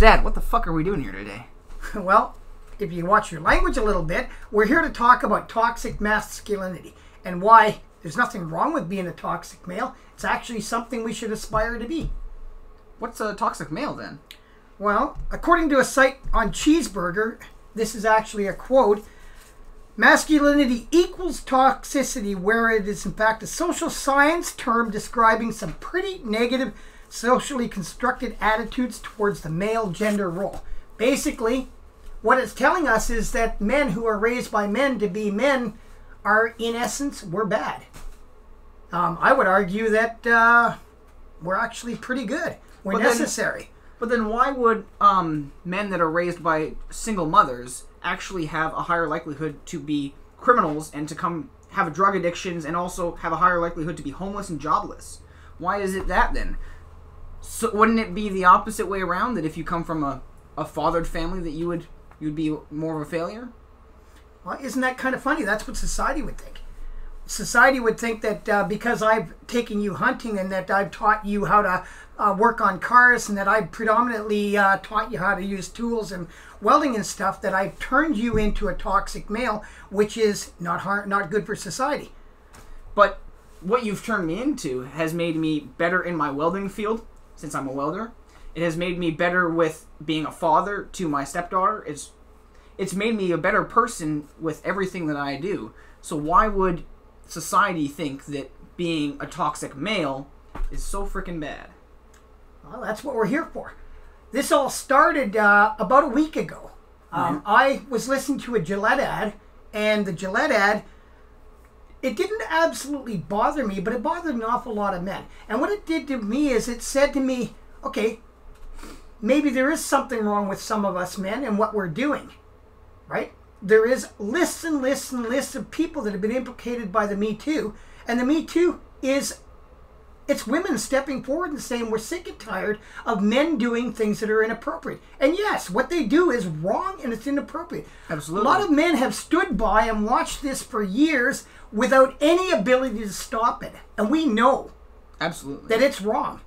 Dad, what the fuck are we doing here today? Well, if you watch your language a little bit, we're here to talk about toxic masculinity and why there's nothing wrong with being a toxic male. It's actually something we should aspire to be. What's a toxic male then? Well, according to a site on Cheeseburger, this is actually a quote, masculinity equals toxicity, where it is in fact a social science term describing some pretty negative socially constructed attitudes towards the male gender role. Basically, what it's telling us is that men who are raised by men to be men are, in essence, we're bad. I would argue that we're actually pretty good. We're necessary. But then why would men that are raised by single mothers actually have a higher likelihood to be criminals and to have drug addictions and also have a higher likelihood to be homeless and jobless? Why is it that then? So wouldn't it be the opposite way around, that if you come from a fathered family that you'd be more of a failure? Well, isn't that kind of funny? That's what society would think. Society would think that because I've taken you hunting and that I've taught you how to work on cars and that I've predominantly taught you how to use tools and welding and stuff, that I've turned you into a toxic male, which is not good for society. But what you've turned me into has made me better in my welding field, since I'm a welder. It has made me better with being a father to my stepdaughter. It's made me a better person with everything that I do. So why would society think that being a toxic male is so freaking bad? Well, that's what we're here for. This all started about a week ago. I was listening to a Gillette ad, and the Gillette ad, it didn't absolutely bother me, but it bothered an awful lot of men. And what it did to me is it said to me, okay, maybe there is something wrong with some of us men and what we're doing, right? There is lists and lists and lists of people that have been implicated by the Me Too. And the Me Too it's women stepping forward and saying we're sick and tired of men doing things that are inappropriate. And yes, what they do is wrong and it's inappropriate. Absolutely. A lot of men have stood by and watched this for years without any ability to stop it. And we know that it's wrong.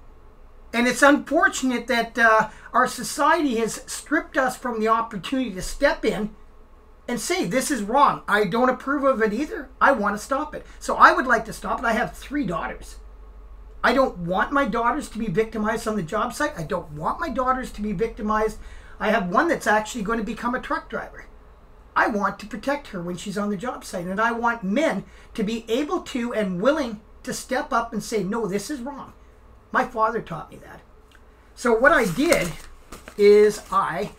And it's unfortunate that our society has stripped us from the opportunity to step in and say, this is wrong. I don't approve of it either. I want to stop it. So I would like to stop it. I have 3 daughters. I don't want my daughters to be victimized on the job site. I don't want my daughters to be victimized. I have one that's actually going to become a truck driver. I want to protect her when she's on the job site. And I want men to be able to and willing to step up and say, no, this is wrong. My father taught me that. So what I did is I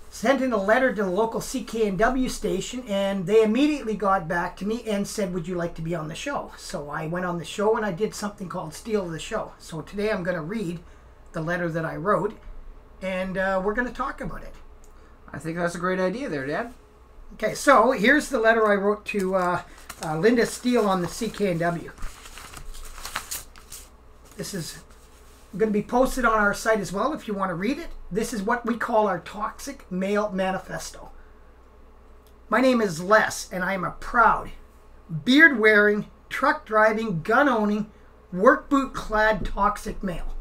sent in a letter to the local CKNW station, and they immediately got back to me and said, would you like to be on the show? So I went on the show and I did something called Steal the Show. So today I'm going to read the letter that I wrote, and we're going to talk about it. I think that's a great idea there, Dad. Okay, so here's the letter I wrote to Linda Steele on the CKNW. This is going to be posted on our site as well if you want to read it. This is what we call our Toxic Male Manifesto. My name is Les, and I am a proud, beard-wearing, truck-driving, gun-owning, work boot-clad toxic male.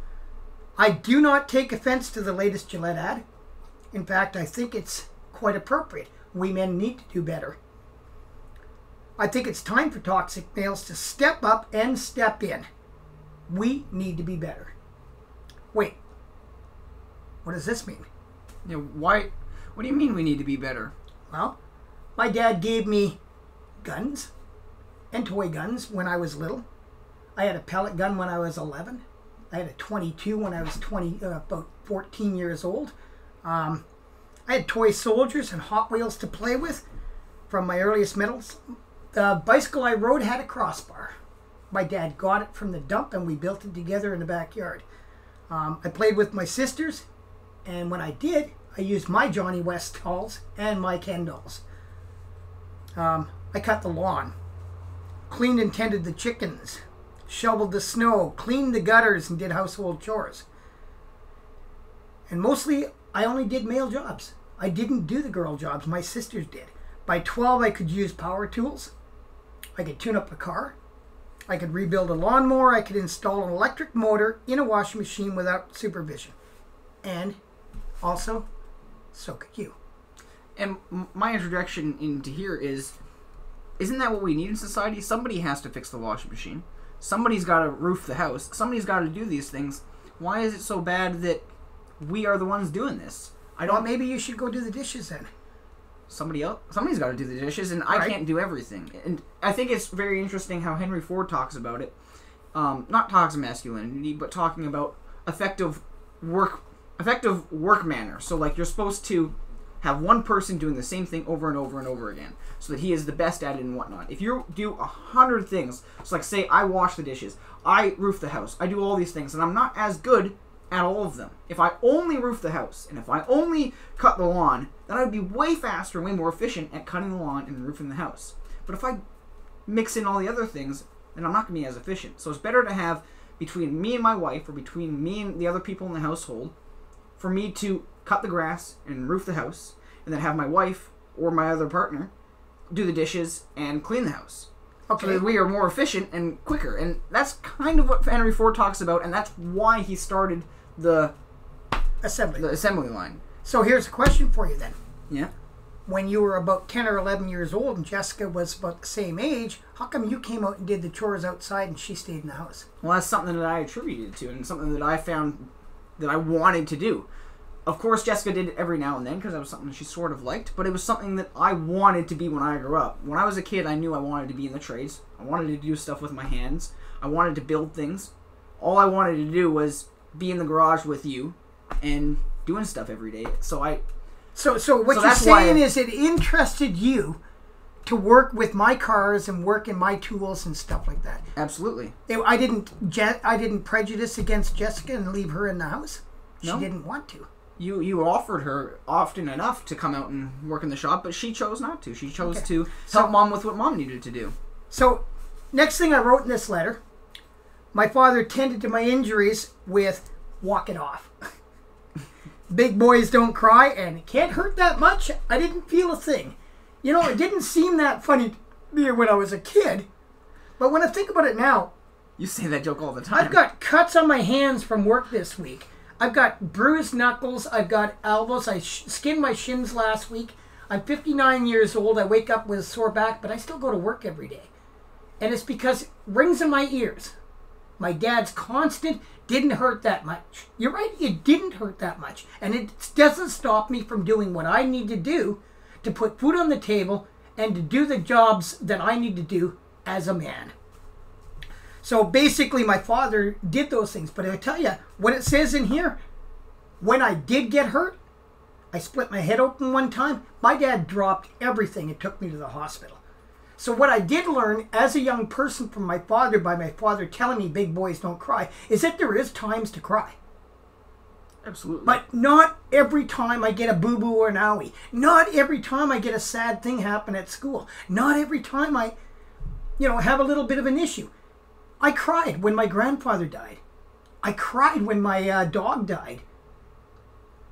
I do not take offense to the latest Gillette ad. In fact, I think it's quite appropriate. We men need to do better. I think it's time for toxic males to step up and step in. We need to be better. Wait, what does this mean? Yeah, why? What do you mean we need to be better? Well, my dad gave me guns and toy guns when I was little. I had a pellet gun when I was 11. I had a 22 when I was about 14 years old. I had toy soldiers and Hot Wheels to play with from my earliest medals. The bicycle I rode had a crossbar. My dad got it from the dump and we built it together in the backyard. I played with my sisters, and when I did, I used my Johnny West dolls and my Ken dolls. I cut the lawn, cleaned and tended the chickens, shoveled the snow, cleaned the gutters, and did household chores. And mostly, I only did male jobs. I didn't do the girl jobs. My sisters did. By 12, I could use power tools. I could tune up a car. I could rebuild a lawnmower. I could install an electric motor in a washing machine without supervision. And Also, so could you. And my introduction into here is, isn't that what we need in society? Somebody has to fix the washing machine. Somebody's got to roof the house. Somebody's got to do these things. Why is it so bad that we are the ones doing this? Well, maybe you should go do the dishes then. Somebody's got to do the dishes, and I can't do everything. And I think it's very interesting how Henry Ford talks about it. Not toxic masculinity, but talking about effective work manner. So, like, you're supposed to have one person doing the same thing over and over and over again, so that he is the best at it and whatnot. If you do 100 things, so like, say I wash the dishes, I roof the house, I do all these things, and I'm not as good at all of them. If I only roof the house, and if I only cut the lawn, then I'd be way faster and way more efficient at cutting the lawn and roofing the house. But if I mix in all the other things, then I'm not going to be as efficient. So it's better to have, between me and my wife, or between me and the other people in the household, for me to cut the grass and roof the house, and then have my wife or my other partner do the dishes and clean the house. Okay. So that we are more efficient and quicker. And that's kind of what Henry Ford talks about, and that's why he started the assembly line. So here's a question for you then. Yeah. When you were about 10 or 11 years old and Jessica was about the same age, how come you came out and did the chores outside and she stayed in the house? Well, that's something that I attributed to, and something that I found that I wanted to do. Of course, Jessica did it every now and then because that was something she sort of liked, but it was something that I wanted to be when I grew up. When I was a kid, I knew I wanted to be in the trades. I wanted to do stuff with my hands. I wanted to build things. All I wanted to do was be in the garage with you and doing stuff every day. So what you're saying is it interested you to work with my cars and work in my tools and stuff like that. Absolutely. I didn't prejudice against Jessica and leave her in the house. She didn't want to. You offered her often enough to come out and work in the shop, but she chose not to. She chose to help Mom with what Mom needed to do. So, next thing I wrote in this letter, my father tended to my injuries with, walk it off. Big boys don't cry, and it can't hurt that much. I didn't feel a thing. You know, it didn't seem that funny to me when I was a kid, but when I think about it now... You say that joke all the time. I've got cuts on my hands from work this week. I've got bruised knuckles. I've got elbows. I skinned my shins last week. I'm 59 years old. I wake up with a sore back, but I still go to work every day. And it's because it rings in my ears. My dad's constant didn't hurt that much. You're right, it didn't hurt that much. And it doesn't stop me from doing what I need to do to put food on the table and to do the jobs that I need to do as a man. So basically, my father did those things. But I tell you, what it says in here, when I did get hurt, I split my head open one time. My dad dropped everything and took me to the hospital. So what I did learn as a young person from my father, by my father telling me big boys don't cry, is that there is times to cry. Absolutely. But not every time I get a boo-boo or an owie. Not every time I get a sad thing happen at school. Not every time I, have a little bit of an issue. I cried when my grandfather died. I cried when my dog died.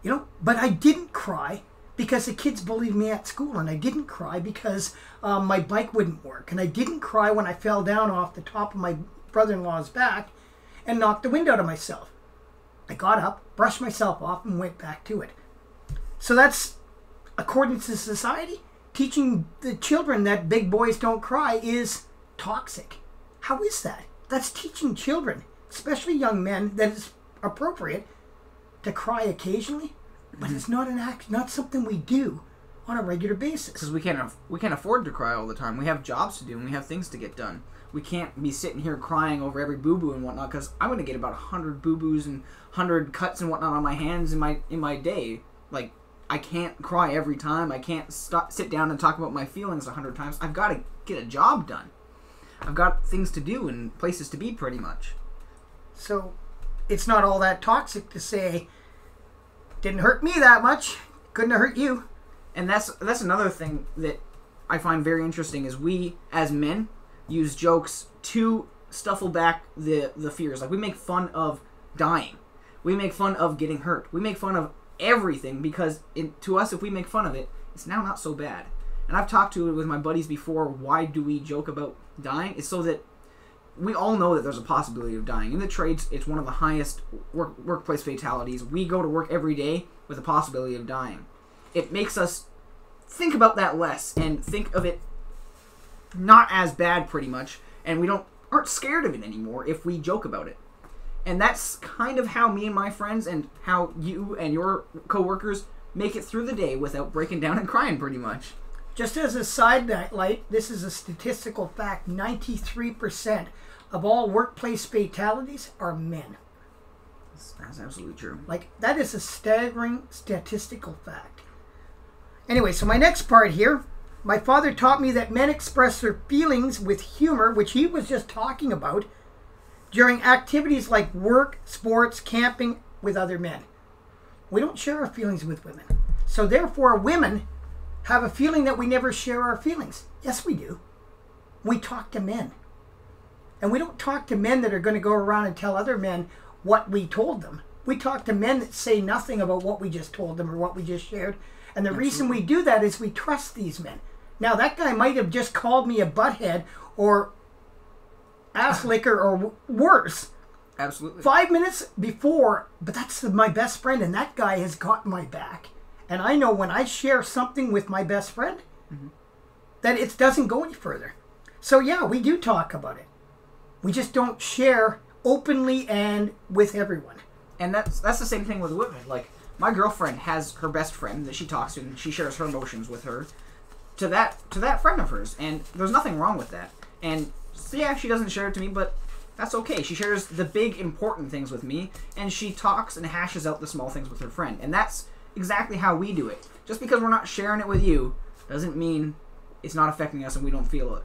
But I didn't cry because the kids bullied me at school. And I didn't cry because my bike wouldn't work. And I didn't cry when I fell down off the top of my brother-in-law's back and knocked the wind out of myself. I got up, brushed myself off, and went back to it. So that's, according to society, teaching the children that big boys don't cry is toxic. How is that? That's teaching children, especially young men, that it's appropriate to cry occasionally, but it's not an act, not something we do on a regular basis. Because we can't afford to cry all the time. We have jobs to do and we have things to get done. We can't be sitting here crying over every boo-boo and whatnot, because I'm going to get about 100 boo-boos and 100 cuts and whatnot on my hands in my day. Like, I can't cry every time. I can't sit down and talk about my feelings 100 times. I've got to get a job done. I've got things to do and places to be, pretty much. So, it's not all that toxic to say, didn't hurt me that much, couldn't have hurt you. And that's another thing that I find very interesting, is we, as men, use jokes to stifle back the fears. Like, we make fun of dying. We make fun of getting hurt. We make fun of everything because, to us, if we make fun of it, it's now not so bad. And I've talked to it with my buddies before, why do we joke about dying? It's so that we all know that there's a possibility of dying. In the trades, it's one of the highest workplace fatalities. We go to work every day with a possibility of dying. It makes us think about that less and think of it not as bad, pretty much, and we aren't scared of it anymore if we joke about it. And that's kind of how me and my friends and how you and your coworkers make it through the day without breaking down and crying, pretty much. Just as a side light, this is a statistical fact. 93% of all workplace fatalities are men. That's absolutely true. Like, that is a staggering statistical fact. Anyway, so my next part here. My father taught me that men express their feelings with humor, which he was just talking about, during activities like work, sports, camping with other men. We don't share our feelings with women. So therefore, women have a feeling that we never share our feelings. Yes, we do. We talk to men. And we don't talk to men that are going to go around and tell other men what we told them. We talk to men that say nothing about what we just told them or what we just shared. And the reason we do that is we trust these men. Now, that guy might have just called me a butthead or ass licker or worse. Absolutely. 5 minutes before, but that's my best friend, and that guy has got my back. And I know when I share something with my best friend, that it doesn't go any further. So yeah, we do talk about it. We just don't share openly and with everyone. And that's the same thing with women. Like, my girlfriend has her best friend that she talks to, and she shares her emotions with her to that friend of hers, and there's nothing wrong with that. And so yeah, she doesn't share it to me, but that's okay. She shares the big important things with me, and she talks and hashes out the small things with her friend. And that's exactly how we do it. Just because we're not sharing it with you doesn't mean it's not affecting us and we don't feel it.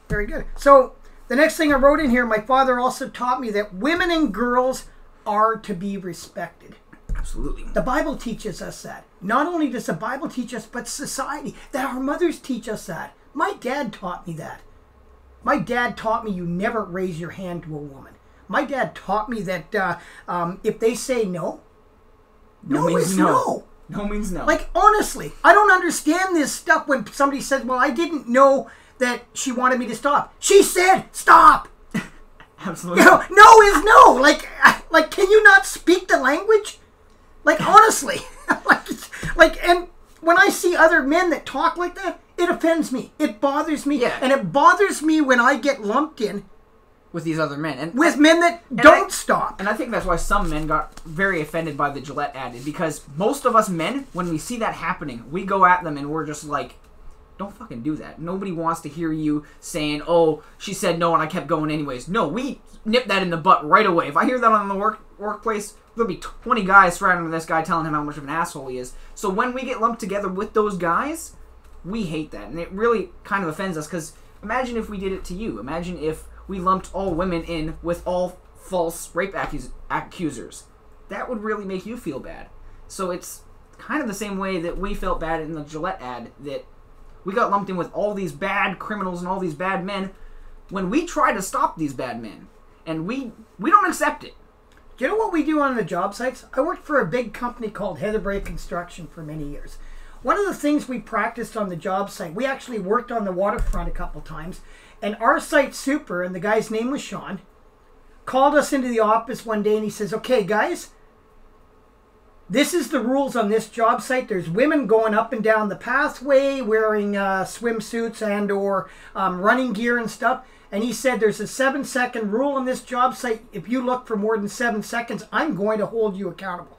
Very good. So the next thing I wrote in here, my father also taught me that women and girls are to be respected. Absolutely. The Bible teaches us that. Not only does the Bible teach us, but society, that our mothers teach us that. My dad taught me that. My dad taught me you never raise your hand to a woman. My dad taught me that if they say no, no is no. No means no. Like, honestly, I don't understand this stuff when somebody says, well, I didn't know that she wanted me to stop. She said, stop. Absolutely. You know, no is no. Like, can you not speak the language? Like, honestly. And when I see other men that talk like that, it offends me. It bothers me. Yeah. And it bothers me when I get lumped in with these other men. With men that don't stop. And I think that's why some men got very offended by the Gillette ad. Because most of us men, when we see that happening, we go at them and we're just like, don't fucking do that. Nobody wants to hear you saying, oh, she said no and I kept going anyways. No, we nip that in the butt right away. If I hear that on the workplace, there'll be 20 guys surrounding this guy telling him how much of an asshole he is. So when we get lumped together with those guys, we hate that. And it really kind of offends us, because imagine if we did it to you. Imagine if we lumped all women in with all false rape accusers. That would really make you feel bad. So it's kind of the same way that we felt bad in the Gillette ad, that we got lumped in with all these bad criminals and all these bad men when we try to stop these bad men. And we don't accept it. Do you know what we do on the job sites? I worked for a big company called Heatherbrae Construction for many years. One of the things we practiced on the job site, we actually worked on the waterfront a couple times, and our site super, and the guy's name was Sean, called us into the office one day and he says, okay guys, this is the rules on this job site. There's women going up and down the pathway wearing swimsuits and or running gear and stuff. And he said there's a 7-second rule on this job site. If you look for more than 7 seconds, I'm going to hold you accountable.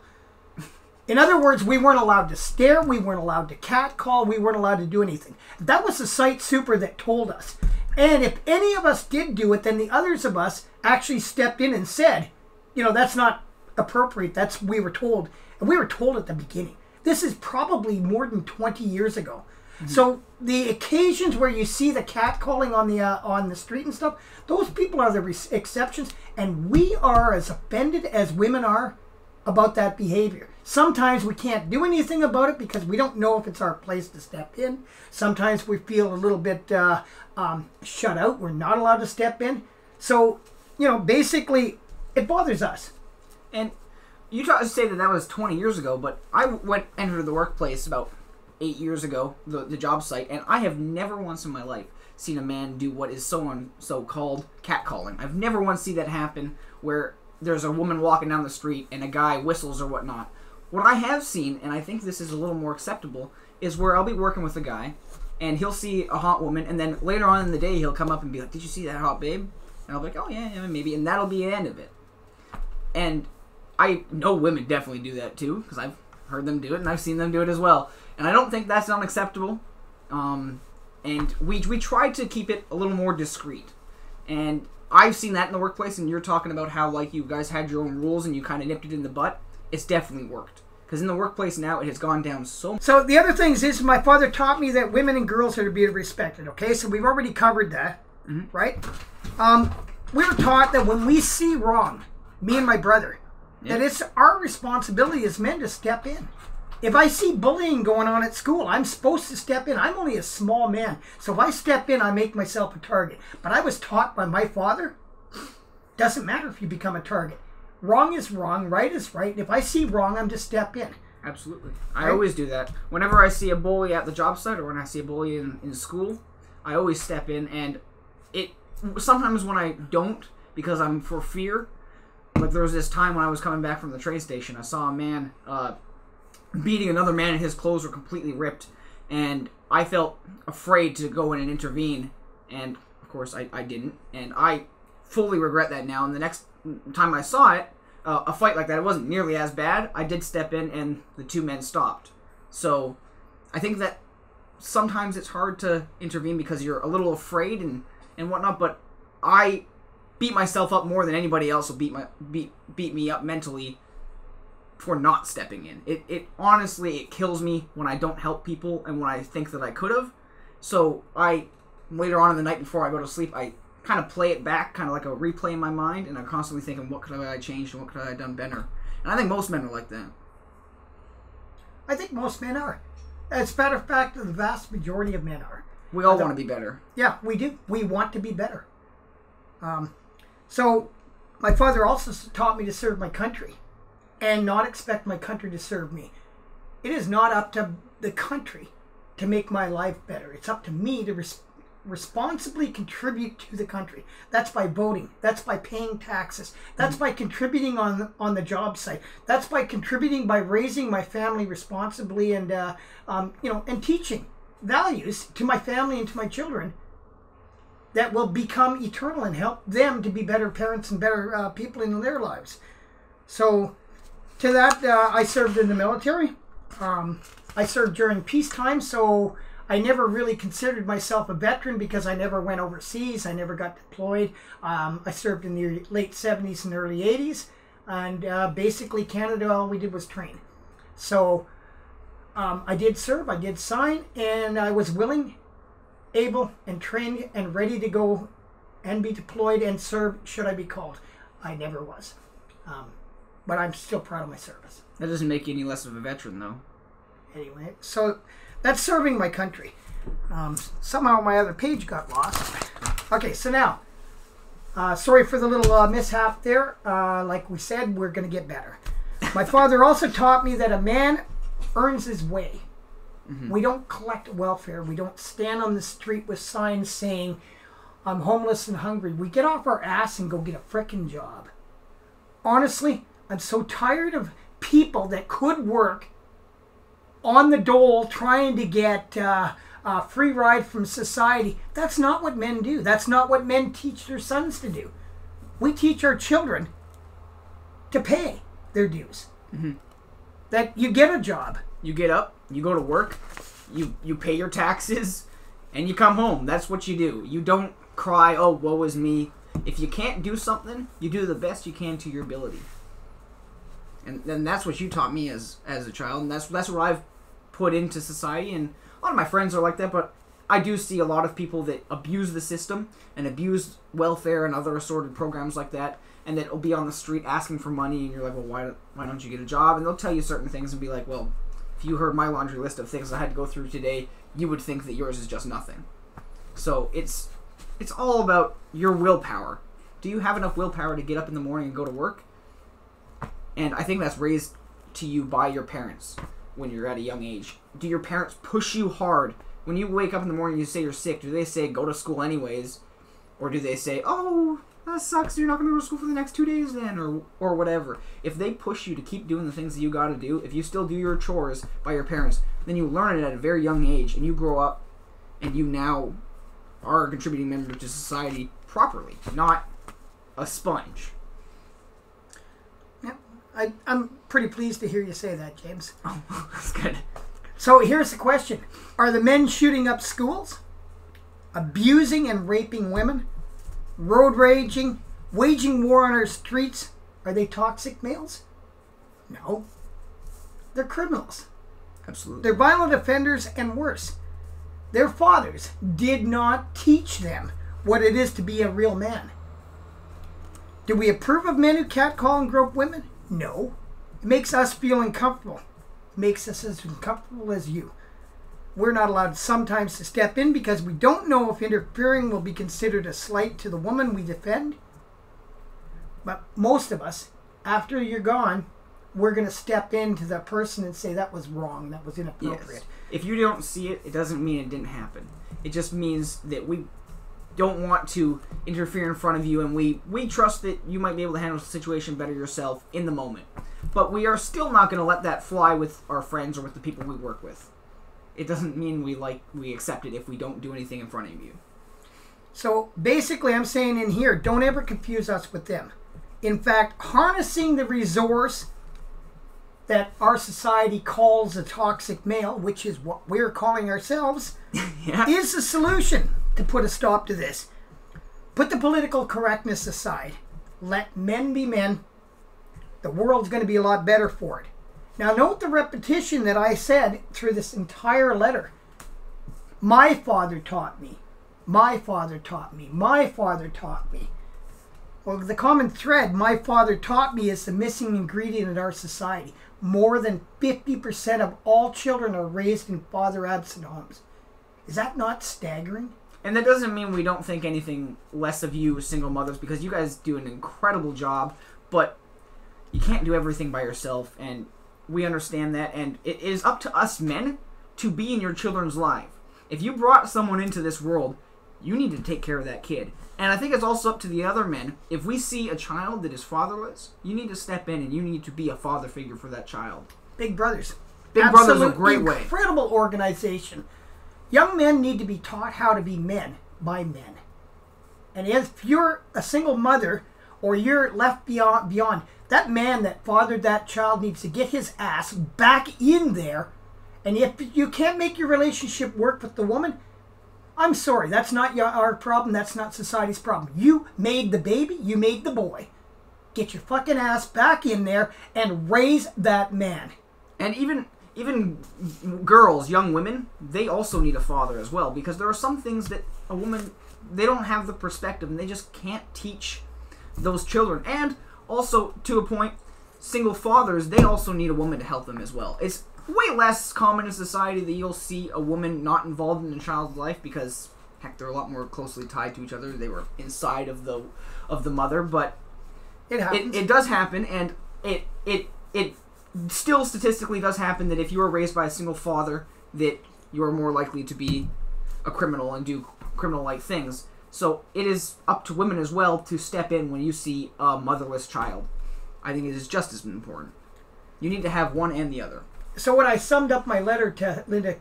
In other words, we weren't allowed to stare. We weren't allowed to catcall. We weren't allowed to do anything. That was the site super that told us. And if any of us did do it, then the others of us actually stepped in and said, you know, that's not appropriate. We were told. And we were told at the beginning. This is probably more than 20 years ago. Mm-hmm. So the occasions where you see the catcalling on the street and stuff, those people are the exceptions. And we are as offended as women are about that behavior. Sometimes we can't do anything about it because we don't know if it's our place to step in. Sometimes we feel a little bit shut out. We're not allowed to step in. So, you know, basically, it bothers us. And you try to say that was 20 years ago, but I entered the workplace about 8 years ago, the job site, and I have never once in my life seen a man do what is so-called catcalling. I've never once seen that happen where there's a woman walking down the street and a guy whistles or whatnot. What I have seen, and I think this is a little more acceptable, is where I'll be working with a guy, and he'll see a hot woman, and then later on in the day he'll come up and be like, "Did you see that hot babe?" And I'll be like, "Oh yeah, maybe," and that'll be the end of it. And I know women definitely do that too, because I've heard them do it, and I've seen them do it as well. And I don't think that's unacceptable. And we try to keep it a little more discreet. And I've seen that in the workplace, and you're talking about how like you guys had your own rules and you kind of nipped it in the butt. It's definitely worked. Because in the workplace now, it has gone down so much. So the other things is my father taught me that women and girls are to be respected, okay? So we've already covered that, right? We were taught that when we see wrong, me and my brother, that it's our responsibility as men to step in. If I see bullying going on at school, I'm supposed to step in. I'm only a small man. So if I step in, I make myself a target. But I was taught by my father, doesn't matter if you become a target. Wrong is wrong, right is right. If I see wrong, I'm to step in. Absolutely. I always do that. Whenever I see a bully at the job site or when I see a bully in school, I always step in. And sometimes when I don't, because I'm for fear, like there was this time when I was coming back from the train station, I saw a man beating another man and his clothes were completely ripped, and I felt afraid to go in and intervene, and of course I didn't, and I fully regret that now. And the next time I saw it, a fight like that, it wasn't nearly as bad. I did step in and the two men stopped. So I think that sometimes it's hard to intervene because you're a little afraid and whatnot, but I beat myself up more than anybody else will beat me up mentally for not stepping in. It honestly, it kills me when I don't help people and when I think that I could have. So I, later on in the night before I go to sleep, I kind of play it back, kind of like a replay in my mind, and I'm constantly thinking, what could I have changed and what could I have done better? And I think most men are like that. I think most men are. As a matter of fact, the vast majority of men are. We all want to be better. Yeah, we do. We want to be better. So my father also taught me to serve my country and not expect my country to serve me. It is not up to the country to make my life better. It's up to me to responsibly contribute to the country. That's by voting. That's by paying taxes. That's by contributing on the job site. That's by contributing by raising my family responsibly and and teaching values to my family and to my children that will become eternal and help them to be better parents and better people in their lives. So to that, I served in the military. I served during peacetime, so I never really considered myself a veteran because I never went overseas. I never got deployed. I served in the late 70s and early 80s. And basically Canada, all we did was train. So I did serve, I did sign, and I was willing, able, and trained, and ready to go and be deployed and serve should I be called. I never was. But I'm still proud of my service. That doesn't make you any less of a veteran, though. Anyway, so that's serving my country. Somehow my other page got lost. Okay, so now, sorry for the little mishap there. Like we said, we're going to get better. My father also taught me that a man earns his way. Mm-hmm. We don't collect welfare. We don't stand on the street with signs saying, I'm homeless and hungry. We get off our ass and go get a frickin' job. Honestly, I'm so tired of people that could work on the dole trying to get a free ride from society. That's not what men do. That's not what men teach their sons to do. We teach our children to pay their dues. Mm-hmm. That you get a job. You get up, you go to work, you pay your taxes, and you come home. That's what you do. You don't cry, oh, woe is me. If you can't do something, you do the best you can to your ability. And then that's what you taught me as a child, and that's what I've put into society. And a lot of my friends are like that, but I do see a lot of people that abuse the system and abuse welfare and other assorted programs like that, and that will be on the street asking for money, and you're like, well, why don't you get a job? And they'll tell you certain things and be like, well, if you heard my laundry list of things I had to go through today, you would think that yours is just nothing. So it's all about your willpower. Do you have enough willpower to get up in the morning and go to work? And I think that's raised to you by your parents. when you're at a young age? Do your parents push you hard? When you wake up in the morning and you say you're sick, do they say, go to school anyways? Or do they say, oh, that sucks, you're not going to go to school for the next 2 days then, or whatever? If they push you to keep doing the things that you got to do, if you still do your chores by your parents, then you learn it at a very young age, and you grow up, and you now are a contributing member to society properly, not a sponge. Yeah, I'm pretty pleased to hear you say that, James. Oh, that's good. So here's the question. Are the men shooting up schools, abusing and raping women, road raging, waging war on our streets, are they toxic males? No. They're criminals. Absolutely. They're violent offenders and worse. Their fathers did not teach them what it is to be a real man. Do we approve of men who catcall and grope women? No. It makes us feel uncomfortable. It makes us as uncomfortable as you. We're not allowed sometimes to step in because we don't know if interfering will be considered a slight to the woman we defend. But most of us, after you're gone, we're going to step into that person and say that was wrong, that was inappropriate. Yes. If you don't see it, it doesn't mean it didn't happen. It just means that we don't want to interfere in front of you, and we trust that you might be able to handle the situation better yourself in the moment. But we are still not going to let that fly with our friends or with the people we work with. It doesn't mean we accept it if we don't do anything in front of you. So basically I'm saying in here, don't ever confuse us with them. In fact, harnessing the resource that our society calls a toxic male, which is what we're calling ourselves, yeah. is the solution to put a stop to this. Put the political correctness aside. Let men be men. The world's going to be a lot better for it. Now note the repetition that I said through this entire letter. My father taught me. My father taught me. My father taught me. Well, the common thread, my father taught me, is the missing ingredient in our society. More than 50% of all children are raised in father-absent homes. Is that not staggering? And that doesn't mean we don't think anything less of you single mothers, because you guys do an incredible job, but you can't do everything by yourself, and we understand that, and it is up to us men to be in your children's life. If you brought someone into this world, you need to take care of that kid. And I think it's also up to the other men. If we see a child that is fatherless, you need to step in and you need to be a father figure for that child. Big Brothers. Big Brothers is a great way. Incredible organization. Young men need to be taught how to be men by men. And if you're a single mother or you're left beyond, that man that fathered that child needs to get his ass back in there. And if you can't make your relationship work with the woman, I'm sorry, that's not our problem, that's not society's problem. You made the baby, you made the boy. Get your fucking ass back in there and raise that man. And even girls, young women, they also need a father as well, because there are some things that a woman, they don't have the perspective and they just can't teach those children. And also, to a point, single fathers, they also need a woman to help them as well. It's way less common in society that you'll see a woman not involved in a child's life because, heck, they're a lot more closely tied to each other. They were inside of the mother, but it happens. It does happen, and it still statistically does happen that if you are raised by a single father, that you are more likely to be a criminal and do criminal-like things. So it is up to women as well to step in when you see a motherless child. I think it is just as important. You need to have one and the other. So when I summed up my letter to Linda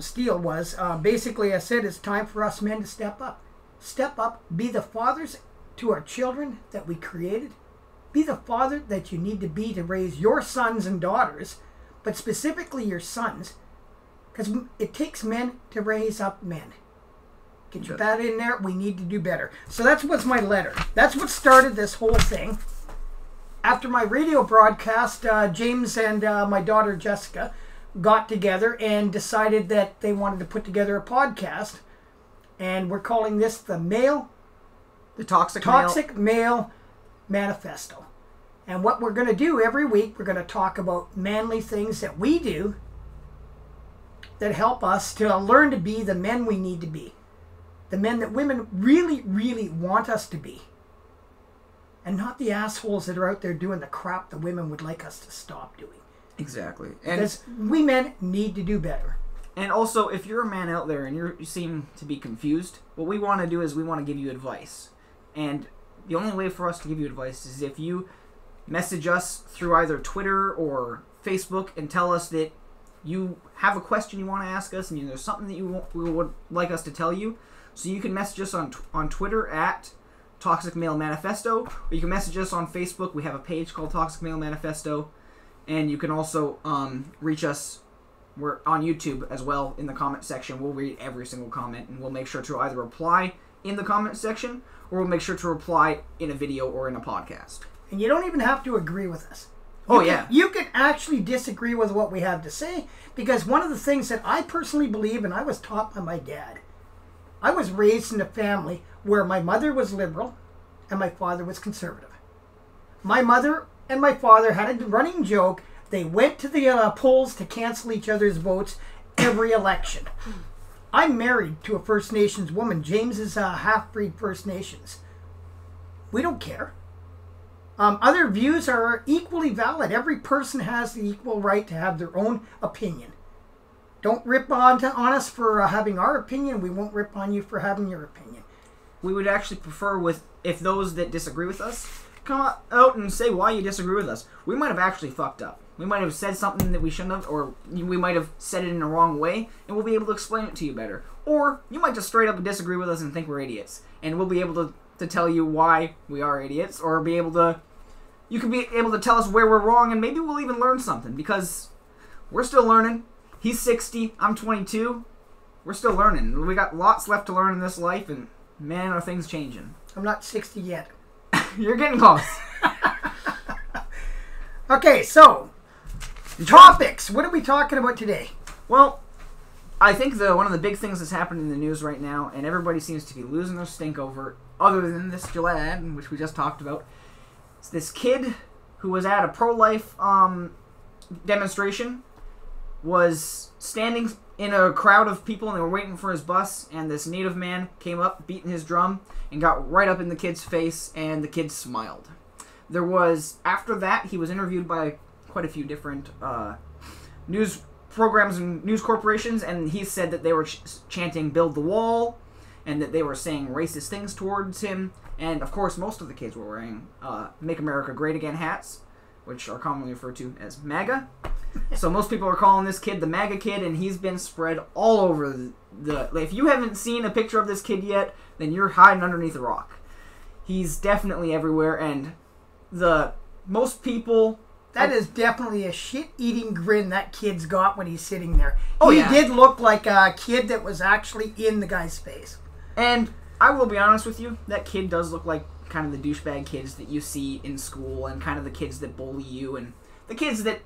Steele was, basically I said it's time for us men to step up. Step up, be the fathers to our children that we created. Be the father that you need to be to raise your sons and daughters, but specifically your sons, because it takes men to raise up men. Get your that in there, we need to do better. So that's what's my letter. That's what started this whole thing. After my radio broadcast, James and my daughter Jessica got together and decided that they wanted to put together a podcast. And we're calling this the Toxic Male Manifesto. And what we're going to do every week, we're going to talk about manly things that we do that help us to learn to be the men we need to be. The men that women really, really want us to be. And not the assholes that are out there doing the crap the women would like us to stop doing. Exactly. Because we men need to do better. And also, if you're a man out there and you seem to be confused, what we want to do is we want to give you advice. And the only way for us to give you advice is if you message us through either Twitter or Facebook and tell us that you have a question you want to ask us and there's something that we would like us to tell you. So you can message us on Twitter at Toxic Male Manifesto, or you can message us on Facebook. We have a page called Toxic Male Manifesto. And you can also reach us. We're on YouTube as well in the comment section. We'll read every single comment, and we'll make sure to either reply in the comment section or we'll make sure to reply in a video or in a podcast. And you don't even have to agree with us. You can actually disagree with what we have to say, because one of the things that I personally believe, and I was taught by my dad, I was raised in a family where my mother was liberal and my father was conservative. My mother and my father had a running joke. They went to the polls to cancel each other's votes every election. I'm married to a First Nations woman. James is a half-breed First Nations. We don't care. Other views are equally valid. Every person has the equal right to have their own opinion. Don't rip on us for having our opinion. We won't rip on you for having your opinion. We would actually prefer if those that disagree with us come out and say why you disagree with us. We might have actually fucked up. We might have said something that we shouldn't have, or we might have said it in the wrong way, and we'll be able to explain it to you better. Or you might just straight up disagree with us and think we're idiots, and we'll be able to tell you why we are idiots, or you can be able to tell us where we're wrong, and maybe we'll even learn something, because we're still learning. He's 60, I'm 22. We're still learning. We got lots left to learn in this life, and man, are things changing. I'm not 60 yet. You're getting close. Okay, so topics. What are we talking about today? Well, I think one of the big things that's happening in the news right now, and everybody seems to be losing their stink over, other than this Gillette, which we just talked about, is this kid who was at a pro-life demonstration, was standing in a crowd of people and they were waiting for his bus, and this native man came up beating his drum and got right up in the kid's face, and the kid smiled. After that, he was interviewed by quite a few different news programs and news corporations, and he said that they were chanting "Build the Wall," and that they were saying racist things towards him. And of course, most of the kids were wearing "Make America Great Again" hats, which are commonly referred to as MAGA. So most people are calling this kid the MAGA kid, and he's been spread all over if you haven't seen a picture of this kid yet, then you're hiding underneath a rock. He's definitely everywhere, and most people... That is definitely a shit-eating grin that kid's got when he's sitting there. Oh, he did look like a kid that was actually in the guy's face. And I will be honest with you, that kid does look like kind of the douchebag kids that you see in school, and kind of the kids that bully you, and the kids that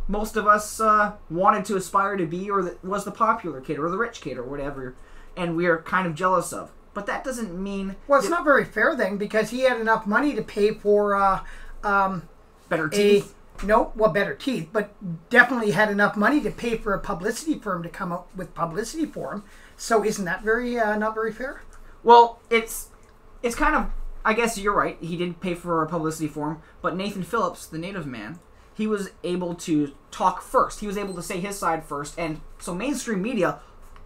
most of us wanted to aspire to be, or that was the popular kid, or the rich kid, or whatever, and we are kind of jealous of. But that doesn't mean... Well, it's not very fair then, because he had enough money to pay for... better teeth? Better teeth, but definitely had enough money to pay for a publicity firm to come up with publicity for him. So isn't that not very fair? Well, it's kind of... I guess you're right. He did pay for a publicity for him, but Nathan Phillips, the native man, he was able to talk first. He was able to say his side first, and so mainstream media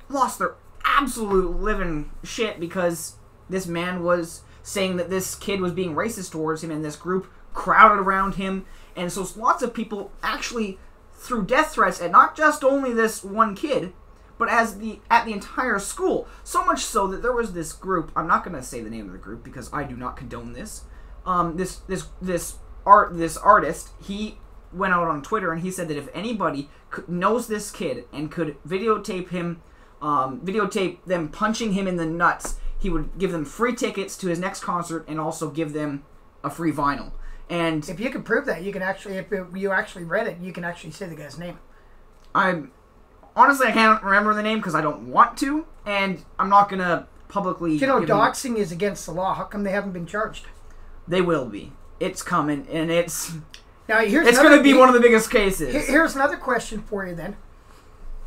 lost their absolute living shit because this man was saying that this kid was being racist towards him, and this group crowded around him, and so lots of people actually threw death threats at not just only this one kid, but at the entire school. So much so that there was this group. I'm not going to say the name of the group because I do not condone this. This artist, he went out on Twitter and he said that if anybody knows this kid and could videotape them punching him in the nuts, he would give them free tickets to his next concert and also give them a free vinyl. And if you can prove that, you can actually, if you actually read it, you can actually say the guy's name. Honestly, I can't remember the name because I don't want to, and I'm not going to publicly... You know, doxing is against the law. How come they haven't been charged? They will be. It's coming, and it's... Now, it's going to be one of the biggest cases. Here's another question for you, then.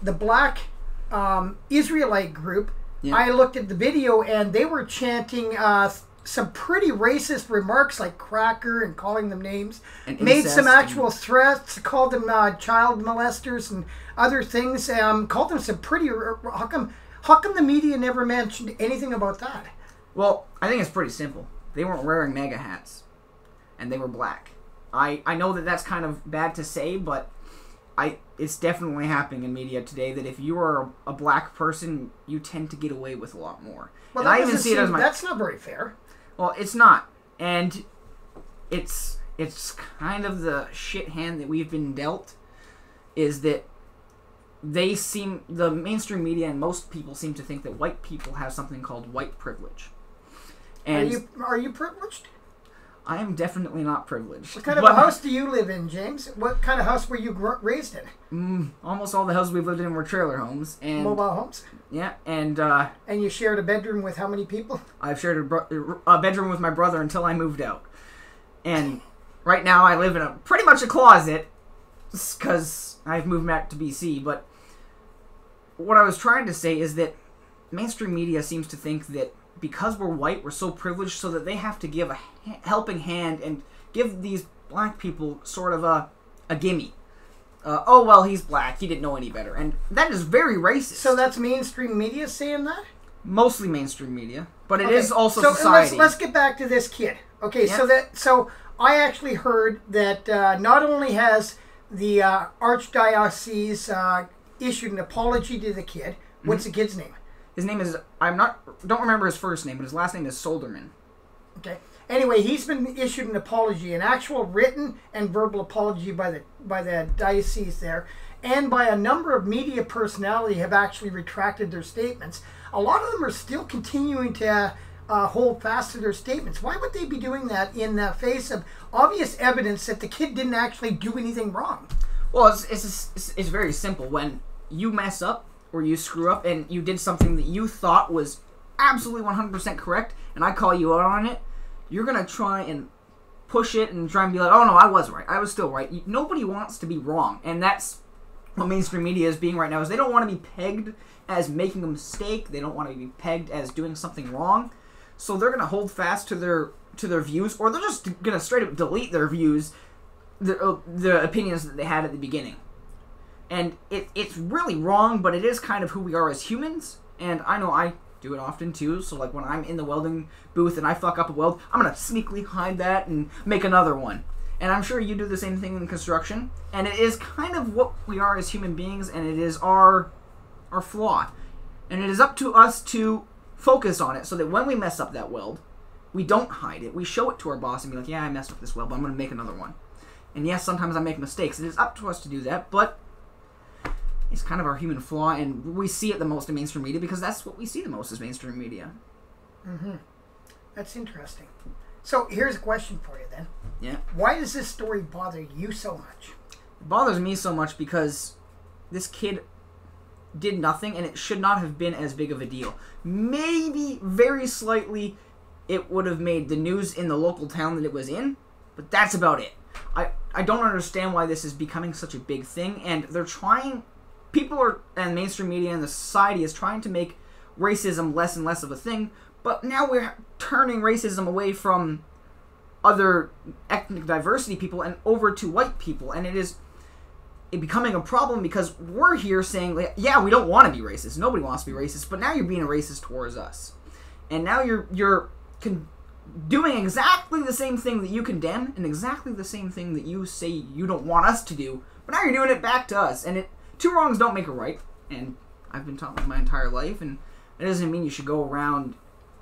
The Black Israelite group, I looked at the video, and they were chanting some pretty racist remarks like cracker and calling them names. And made some actual threats, called them child molesters and other things. Called them some pretty... How come the media never mentioned anything about that? Well, I think it's pretty simple. They weren't wearing MAGA hats. And they were black. I know that that's kind of bad to say, but it's definitely happening in media today that if you are a black person, you tend to get away with a lot more. Well, I even see it as that's not very fair. Well, it's not. And it's kind of the shit hand that we've been dealt, is that the mainstream media and most people seem to think that white people have something called white privilege. And are you privileged? I am definitely not privileged. What kind of a house do you live in, James? What kind of house were you raised in? Almost all the houses we've lived in were trailer homes. And mobile homes? Yeah, and... and you shared a bedroom with how many people? I've shared a bedroom with my brother until I moved out. And right now I live in pretty much a closet, because I've moved back to BC, but what I was trying to say is that mainstream media seems to think that because we're white, we're so privileged, so that they have to give a helping hand and give these black people sort of a gimme. Oh, well, he's black. He didn't know any better. And that is very racist. So that's mainstream media saying that? Mostly mainstream media. But it is also society. Let's get back to this kid. Okay, yeah. So I actually heard that not only has the Archdiocese issued an apology to the kid. What's the kid's name? His name is, don't remember his first name, but his last name is Solderman. Okay. Anyway, he's been issued an apology, an actual written and verbal apology by the diocese there, and by a number of media personality have actually retracted their statements. A lot of them are still continuing to hold fast to their statements. Why would they be doing that in the face of obvious evidence that the kid didn't actually do anything wrong? Well, it's very simple. When you mess up, or you screw up and you did something that you thought was absolutely 100% correct, and I call you out on it, you're going to try and push it and try and be like, oh no, I was right. I was still right. Nobody wants to be wrong. And that's what mainstream media is being right now, is they don't want to be pegged as making a mistake. They don't want to be pegged as doing something wrong. So they're going to hold fast to their views, or they're just going to straight up delete their views, the opinions that they had at the beginning. And it's really wrong, but it is kind of who we are as humans. And I know I do it often too. So like when I'm in the welding booth and I fuck up a weld, I'm going to sneakily hide that and make another one. And I'm sure you do the same thing in construction. And it is kind of what we are as human beings, and it is our flaw. And it is up to us to focus on it so that when we mess up that weld, we don't hide it. We show it to our boss and be like, yeah, I messed up this weld, but I'm going to make another one. And yes, sometimes I make mistakes. It is up to us to do that, but it's kind of our human flaw, and we see it the most in mainstream media because that's what we see the most as mainstream media. Mm-hmm. That's interesting. So here's a question for you then. Yeah. Why does this story bother you so much? It bothers me so much because this kid did nothing, and it should not have been as big of a deal. Maybe very slightly it would have made the news in the local town that it was in, but that's about it. I don't understand why this is becoming such a big thing, and they're trying... and mainstream media and the society is trying to make racism less and less of a thing, but now we're turning racism away from other ethnic diversity people and over to white people, and it becoming a problem because we're here saying, like, yeah, we don't want to be racist. Nobody wants to be racist, but now you're being a racist towards us. And now you're doing exactly the same thing that you condemn and exactly the same thing that you say you don't want us to do, but now you're doing it back to us, and two wrongs don't make a right, and I've been taught that my entire life, and it doesn't mean you should go around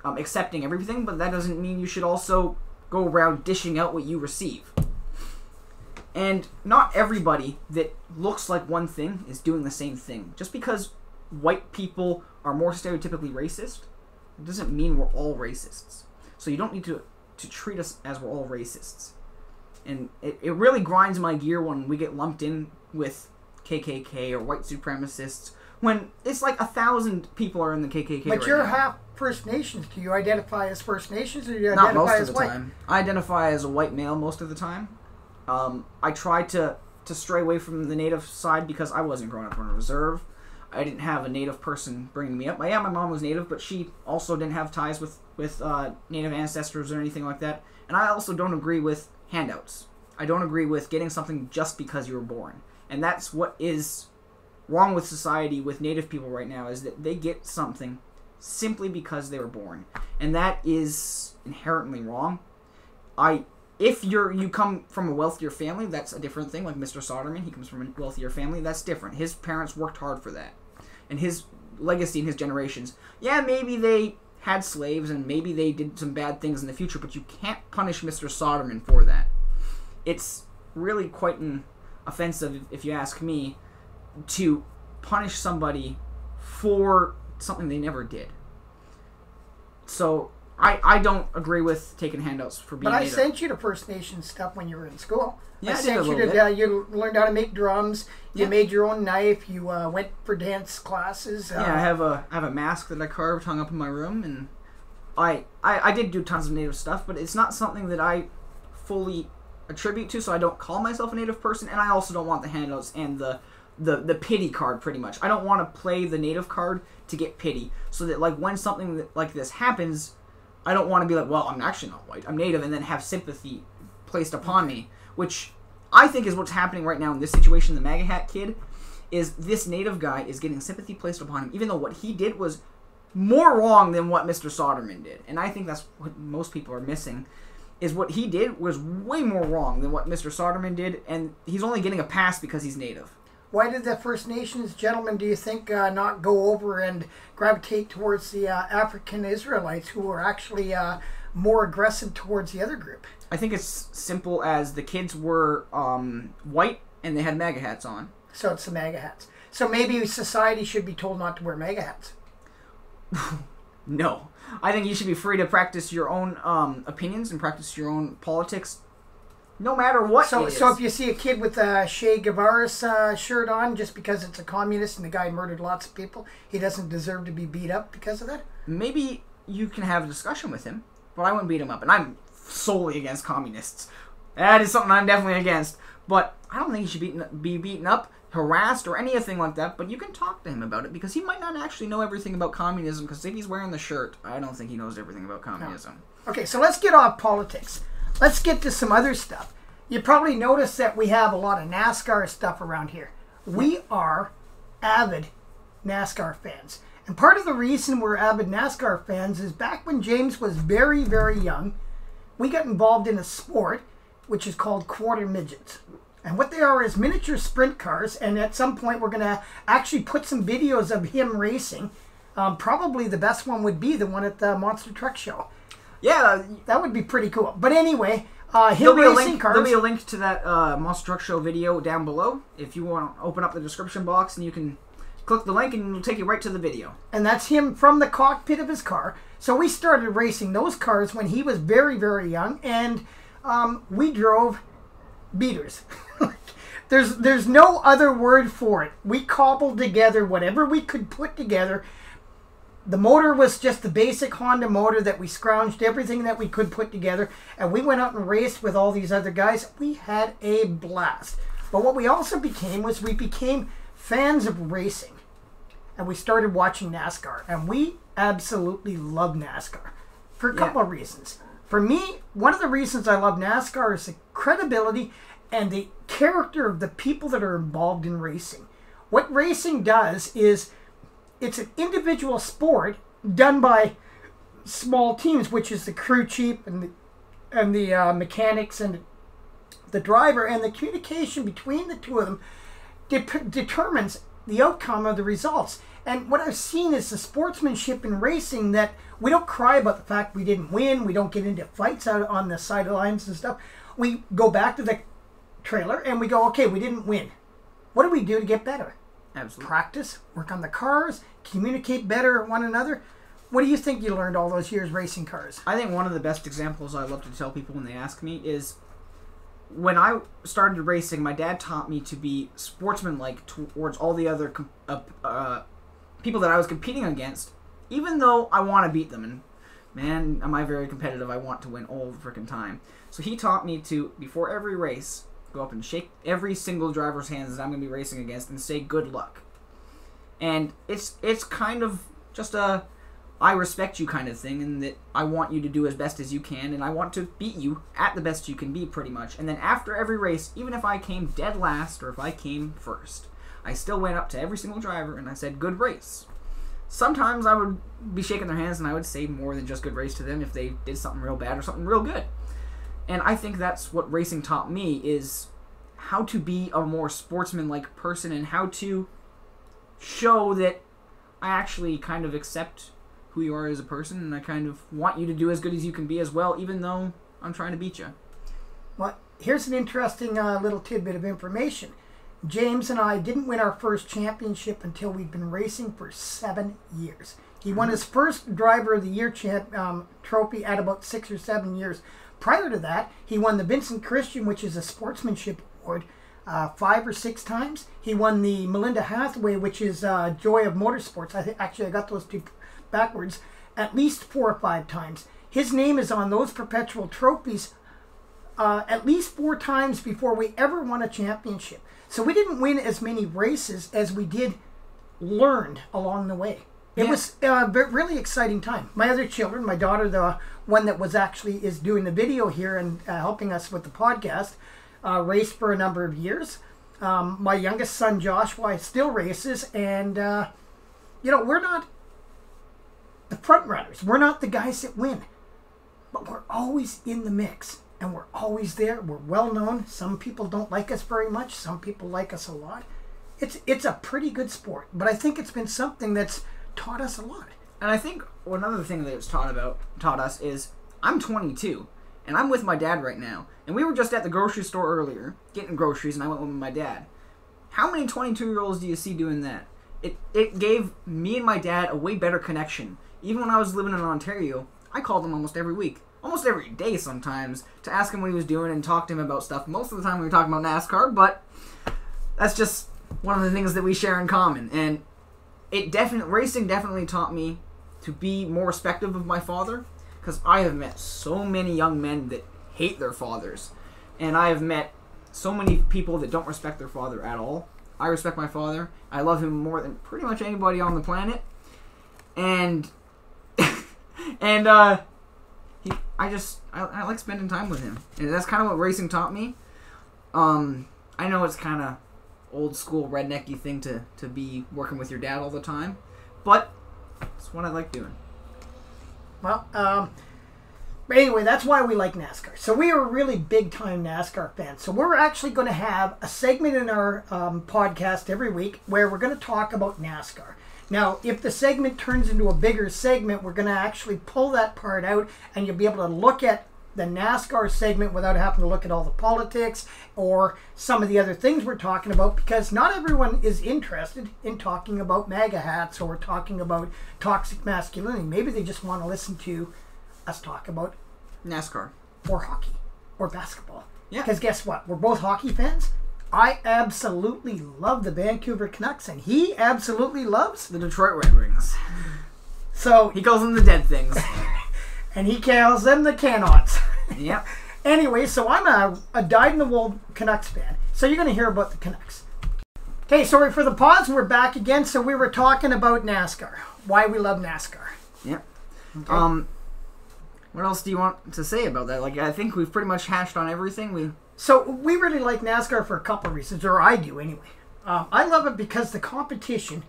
accepting everything, but that doesn't mean you should also go around dishing out what you receive. And not everybody that looks like one thing is doing the same thing. Just because white people are more stereotypically racist, it doesn't mean we're all racists. So you don't need to treat us as we're all racists. And it really grinds my gear when we get lumped in with KKK or white supremacists when it's like 1,000 people are in the KKK. But you're half First Nations. Do you identify as First Nations, or do you identify as white? Not most of the time. I identify as a white male most of the time. I try to stray away from the native side because I wasn't growing up in a reserve. I didn't have a Native person bringing me up. My mom was Native, but she also didn't have ties with Native ancestors or anything like that. And I also don't agree with handouts. I don't agree with getting something just because you were born. And that's what is wrong with society with Native people right now, is that they get something simply because they were born. And that is inherently wrong. If you come from a wealthier family, that's a different thing. Like Mr. Soderman, he comes from a wealthier family. That's different. His parents worked hard for that. And his legacy and his generations. Yeah, maybe they had slaves and maybe they did some bad things in the future, but you can't punish Mr. Soderman for that. It's really quite offensive, if you ask me, to punish somebody for something they never did. So I don't agree with taking handouts for being Native. But I sent you to First Nation stuff when you were in school. Yeah, I sent you to you learned how to make drums. You made your own knife. You went for dance classes. Yeah, I have a mask that I carved, hung up in my room, and I did do tons of Native stuff, but it's not something that I fully attribute to, so I don't call myself a Native person, and I also don't want the handouts and the pity card, pretty much. I don't want to play the Native card to get pity, so that like when something like this happens, I don't want to be like, well, I'm actually not white, I'm Native, and then have sympathy placed upon me, which I think is what's happening right now in this situation. The MAGA hat kid is this Native guy is getting sympathy placed upon him, even though what he did was more wrong than what Mr. Soderman did. And I think that's what most people are missing, is what he did was way more wrong than what Mr. Soderman did, and he's only getting a pass because he's Native. Why did the First Nations gentlemen, do you think, not go over and gravitate towards the African Israelites, who were actually more aggressive towards the other group? I think it's simple as the kids were white and they had MAGA hats on. So it's the MAGA hats. So maybe society should be told not to wear MAGA hats. No. I think you should be free to practice your own opinions and practice your own politics, no matter what it is. So if you see a kid with a Che Guevara's shirt on, just because it's a communist and the guy murdered lots of people, he doesn't deserve to be beat up because of that? Maybe you can have a discussion with him, but I wouldn't beat him up. And I'm solely against communists. That is something I'm definitely against. But I don't think he should be beaten up, harassed, or anything like that. But you can talk to him about it, because he might not actually know everything about communism, because if he's wearing the shirt, I don't think he knows everything about communism. No. Okay, so let's get off politics. Let's get to some other stuff. You probably noticed that we have a lot of NASCAR stuff around here. We are avid NASCAR fans. And part of the reason we're avid NASCAR fans is back when James was very, very young, we got involved in a sport which is called quarter midgets. And what they are is miniature sprint cars, and at some point we're going to actually put some videos of him racing. Probably the best one would be the one at the Monster Truck Show. Yeah. That would be pretty cool. But anyway, him racing cars. There'll be a link to that Monster Truck Show video down below. If you want to open up the description box, and you can click the link and it'll take you right to the video. And that's him from the cockpit of his car. So we started racing those cars when he was very, very young, and we drove beaters. There's no other word for it. We cobbled together whatever we could put together. The motor was just the basic Honda motor that we scrounged everything that we could put together, and we went out and raced with all these other guys. We had a blast. But what we also became was we became fans of racing, and we started watching NASCAR, and we absolutely love NASCAR for a couple of reasons. For me, one of the reasons I love NASCAR is the credibility and the character of the people that are involved in racing. What racing does is it's an individual sport done by small teams, which is the crew chief and the mechanics and the driver, and the communication between the two of them determines the outcome of the results. And what I've seen is the sportsmanship in racing, that we don't cry about the fact we didn't win. We don't get into fights out on the sidelines and stuff. We go back to the trailer and we go, okay, we didn't win. What do we do to get better? Absolutely. Practice, work on the cars, communicate better with one another. What do you think you learned all those years racing cars? I think one of the best examples I love to tell people when they ask me is, when I started racing, my dad taught me to be sportsmanlike towards all the other people that I was competing against, even though I want to beat them. And man, am I very competitive. I want to win all the freaking time. So he taught me to, before every race, go up and shake every single driver's hands that I'm going to be racing against and say good luck. And it's kind of just a I respect you kind of thing, and that I want you to do as best as you can, and I want to beat you at the best you can be, pretty much. And then after every race, even if I came dead last or if I came first, I still went up to every single driver and I said, good race. Sometimes I would be shaking their hands and I would say more than just good race to them if they did something real bad or something real good. And I think that's what racing taught me, is how to be a more sportsman-like person and how to show that I actually kind of accept who you are as a person, and I kind of want you to do as good as you can be as well, even though I'm trying to beat you. Well, here's an interesting little tidbit of information. James and I didn't win our first championship until we'd been racing for 7 years. He won his first Driver of the Year trophy at about 6 or 7 years. Prior to that, he won the Vincent Christian, which is a sportsmanship award, 5 or 6 times. He won the Melinda Hathaway, which is Joy of Motorsports. I got those two backwards, at least 4 or 5 times. His name is on those perpetual trophies at least 4 times before we ever won a championship. So we didn't win as many races as we did learned along the way. It was a really exciting time. My other children, my daughter, the one that is doing the video here and helping us with the podcast, raced for a number of years. My youngest son, Joshua, still races, and we're not the front runners. We're not the guys that win, but we're always in the mix, and we're always there. We're well known. Some people don't like us very much. Some people like us a lot. It's a pretty good sport, but I think it's been something that's taught us a lot. And I think another thing that it's taught us is I'm 22, and I'm with my dad right now, and we were just at the grocery store earlier getting groceries, and I went with my dad. How many 22-year-olds do you see doing that? It gave me and my dad a way better connection. Even when I was living in Ontario, I called him almost every week, almost every day sometimes, to ask him what he was doing and talk to him about stuff. Most of the time we were talking about NASCAR, but that's just one of the things that we share in common. And racing definitely taught me to be more respectful of my father, because I have met so many young men that hate their fathers, and I have met so many people that don't respect their father at all. I respect my father. I love him more than pretty much anybody on the planet, and I like spending time with him, and that's kind of what racing taught me. I know it's kind of old school rednecky thing to be working with your dad all the time, but it's what I like doing. Well, but anyway, that's why we like NASCAR. So we are really big time NASCAR fans. So we're actually going to have a segment in our podcast every week where we're going to talk about NASCAR. Now, if the segment turns into a bigger segment, we're going to actually pull that part out, and you'll be able to look at the NASCAR segment without having to look at all the politics or some of the other things we're talking about, because not everyone is interested in talking about MAGA hats or talking about toxic masculinity. Maybe they just want to listen to us talk about NASCAR or hockey or basketball. Yeah. Because guess what? We're both hockey fans. I absolutely love the Vancouver Canucks, and he absolutely loves the Detroit Red Wings. So he calls them the dead things. And he calls them the cannots. Yep. Anyway, so I'm a dyed-in-the-wool Canucks fan. So you're going to hear about the Canucks. Okay, sorry for the pause. We're back again. So we were talking about NASCAR. Why we love NASCAR. Yep. Okay. What else do you want to say about that? Like, I think we've pretty much hashed on everything. So we really like NASCAR for a couple of reasons, or I do anyway. I love it because the competition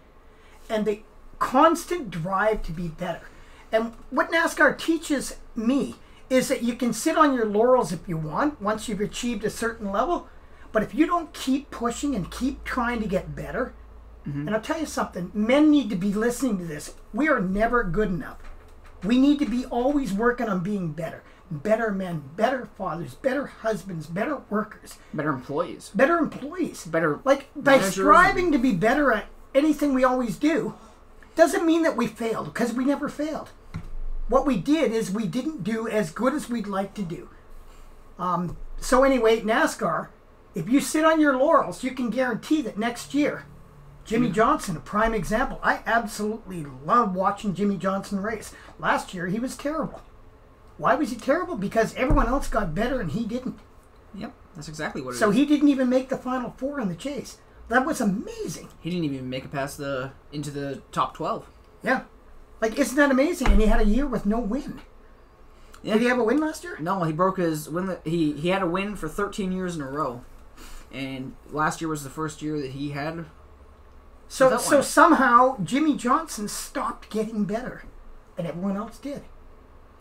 and the constant drive to be better. And what NASCAR teaches me is that you can sit on your laurels if you want, once you've achieved a certain level. But if you don't keep pushing and keep trying to get better, and I'll tell you something, men need to be listening to this. We are never good enough. We need to be always working on being better. Better men, better fathers, better husbands, better workers. Better employees. Better employees. Better like, by striving to be better at anything we always do, doesn't mean that we failed, because we never failed. What we did is we didn't do as good as we'd like to do. So anyway, NASCAR, if you sit on your laurels, you can guarantee that next year, Jimmy Johnson, a prime example. I absolutely love watching Jimmy Johnson race. Last year, he was terrible. Why was he terrible? Because everyone else got better and he didn't. Yep, that's exactly what it is. So he didn't even make the Final Four in the chase. That was amazing. He didn't even make it past into the top 12. Yeah. Like, isn't that amazing? And he had a year with no win. Yeah. Did he have a win last year? No, he broke his win. He had a win for 13 years in a row. And last year was the first year that he had. So somehow Jimmy Johnson stopped getting better. And everyone else did.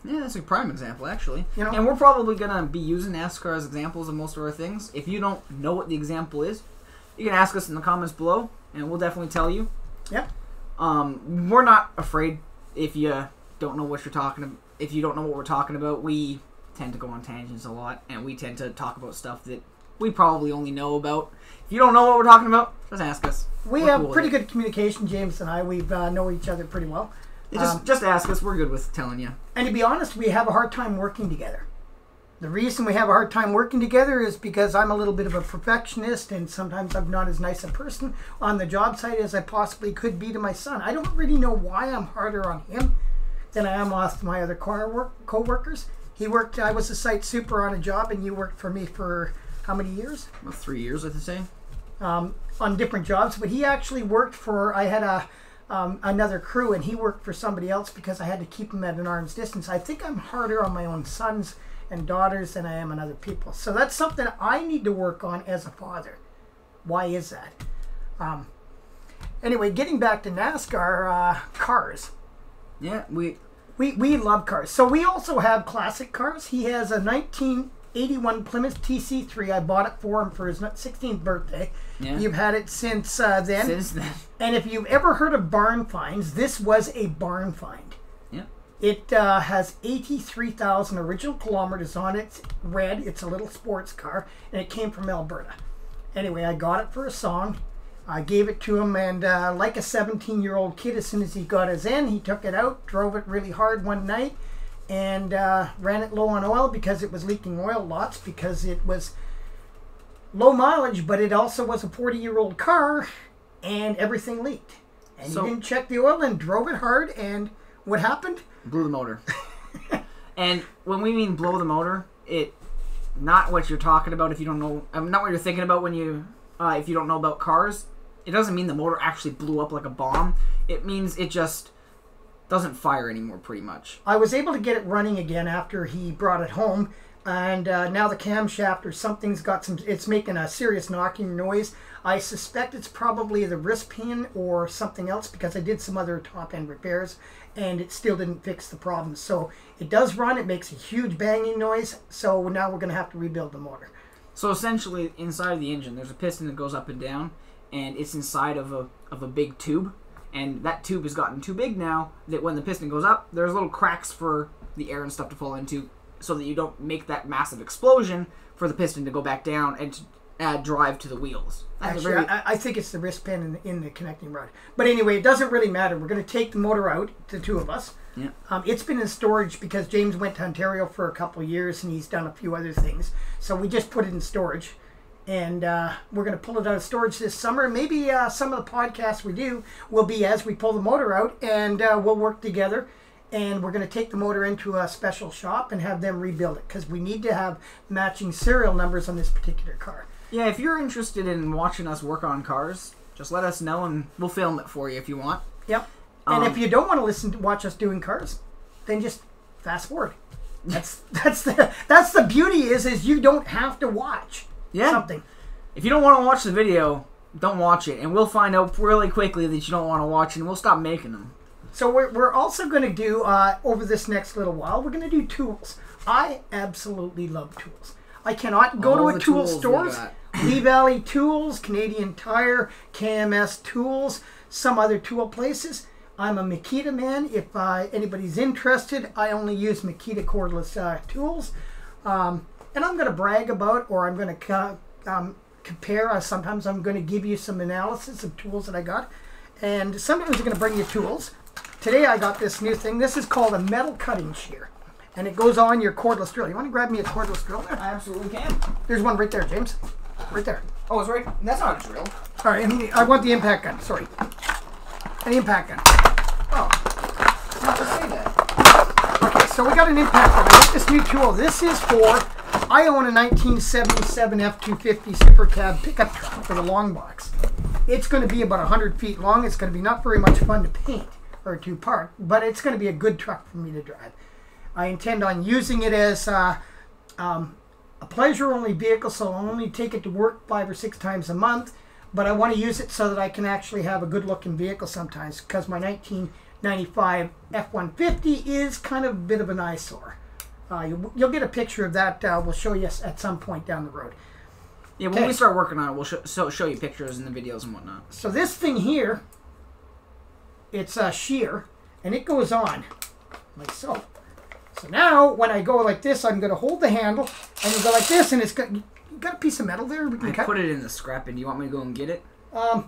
Yeah, that's a prime example, actually. You know? And we're probably going to be using NASCAR as examples of most of our things. If you don't know what the example is, you can ask us in the comments below, and we'll definitely tell you. Yeah. We're not afraid if you don't know what you're talking about. If you don't know what we're talking about, we tend to go on tangents a lot, and we tend to talk about stuff that we probably only know about. If you don't know what we're talking about, just ask us. We have pretty good communication, James and I. We know each other pretty well. Just ask us. We're good with telling you. And to be honest, we have a hard time working together. The reason we have a hard time working together is because I'm a little bit of a perfectionist, and sometimes I'm not as nice a person on the job site as I possibly could be to my son. I don't really know why I'm harder on him than I am with my other co-workers. I was a site super on a job, and you worked for me for how many years? About 3 years, I'd say. On different jobs, but he actually worked for, I had another crew, and he worked for somebody else because I had to keep him at an arm's distance. I think I'm harder on my own sons and daughters than I am on other people. So that's something I need to work on as a father. Why is that? Anyway, getting back to NASCAR, cars. Yeah, we love cars. So we also have classic cars. He has a 1981 Plymouth TC3. I bought it for him for his 16th birthday. Yeah. You've had it since then. Since then. And if you've ever heard of barn finds, this was a barn find. Yeah. It has 83,000 original kilometers on it. It's red. It's a little sports car. And it came from Alberta. Anyway, I got it for a song. I gave it to him, and like a 17-year-old kid, as soon as he got his in, he took it out, drove it really hard one night, and ran it low on oil because it was leaking oil lots, because it was low mileage, but it also was a 40-year-old car, and everything leaked. And he didn't check the oil and drove it hard, and what happened? Blew the motor. And when we mean blow the motor, not what you're talking about if you don't know, not what you're thinking about when you, if you don't know about cars. It doesn't mean the motor actually blew up like a bomb. It means it just doesn't fire anymore, pretty much. I was able to get it running again after he brought it home, and now the camshaft or something's got it's making a serious knocking noise. I suspect it's probably the wrist pin or something else, because I did some other top-end repairs, and it still didn't fix the problem. So it does run. It makes a huge banging noise, so now we're going to have to rebuild the motor. So essentially, inside the engine, there's a piston that goes up and down, and it's inside of a big tube. And that tube has gotten too big now that when the piston goes up, there's little cracks for the air and stuff to fall into, so that you don't make that massive explosion for the piston to go back down and to add drive to the wheels. Actually, I think it's the wrist pin in the connecting rod. But anyway, it doesn't really matter. We're going to take the motor out, the two of us. Yeah. It's been in storage because James went to Ontario for a couple of years, and he's done a few other things. So we just put it in storage. And we're going to pull it out of storage this summer. Maybe some of the podcasts we do will be as we pull the motor out, and we'll work together. And we're going to take the motor into a special shop and have them rebuild it, because we need to have matching serial numbers on this particular car. Yeah, if you're interested in watching us work on cars, just let us know, and we'll film it for you if you want. Yep. And if you don't want to watch us doing cars, then just fast forward. That's the beauty is you don't have to watch. Yeah. Something. If you don't want to watch the video, don't watch it, and we'll find out really quickly that you don't want to watch it, and we'll stop making them. So we're also going to do, over this next little while, we're going to do tools. I absolutely love tools. I cannot go to a tool store. Lee Valley Tools, Canadian Tire, KMS Tools, some other tool places. I'm a Makita man. If anybody's interested, I only use Makita cordless tools. And I'm going to brag about, or I'm going to compare. Sometimes I'm going to give you some analysis of tools that I got. And sometimes I'm going to bring you tools. Today I got this new thing. This is called a metal cutting shear. And it goes on your cordless drill. You want to grab me a cordless drill there? I absolutely can. There's one right there, James. Right there. Oh, it's right. That's not a drill. All right, I want the impact gun. Sorry. An impact gun. Oh. Not to say that. Okay, so we got an impact gun. I got this new tool. This is for... I own a 1977 F-250 Super Cab pickup truck for the long box. it's going to be about 100 feet long. It's going to be not very much fun to paint or to park, but it's going to be a good truck for me to drive. I intend on using it as a pleasure-only vehicle, so I'll only take it to work 5 or 6 times a month, but I want to use it so that I can actually have a good-looking vehicle sometimes, because my 1995 F-150 is kind of a bit of an eyesore. You'll get a picture of that. We'll show you at some point down the road. Yeah, when we start working on it, we'll show you pictures in the videos and whatnot. So this thing here, it's a shear, and it goes on like so. So now, when I go like this, I'm going to hold the handle, and you go like this, and it's got, you got a piece of metal there? We can cut? Put it in the scrap bin. Do you want me to go and get it? A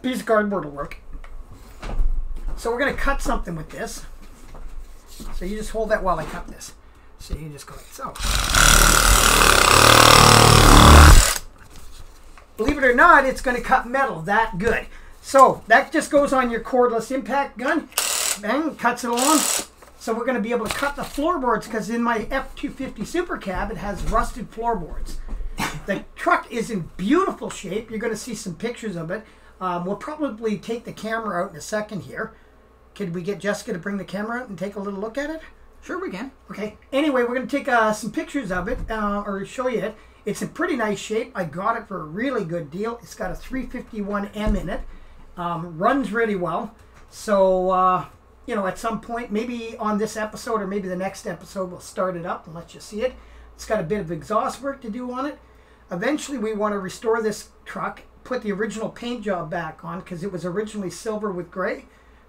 piece of cardboard will work. So we're going to cut something with this. So you just hold that while I cut this. So you just go like so. Believe it or not, it's going to cut metal that good. So that just goes on your cordless impact gun. Bang, cuts it along. So we're going to be able to cut the floorboards, because in my F-250 Super Cab, it has rusted floorboards. The truck is in beautiful shape. You're going to see some pictures of it. We'll probably take the camera out in a second here. Could we get Jessica to bring the camera out and take a little look at it? Sure, we can. Okay. Anyway, we're going to take some pictures of it, or show you it. It's in pretty nice shape. I got it for a really good deal. It's got a 351M in it. Runs really well. So, you know, at some point, maybe on this episode or maybe the next episode, we'll start it up and let you see it. It's got a bit of exhaust work to do on it. Eventually, we want to restore this truck, put the original paint job back on, because it was originally silver with gray,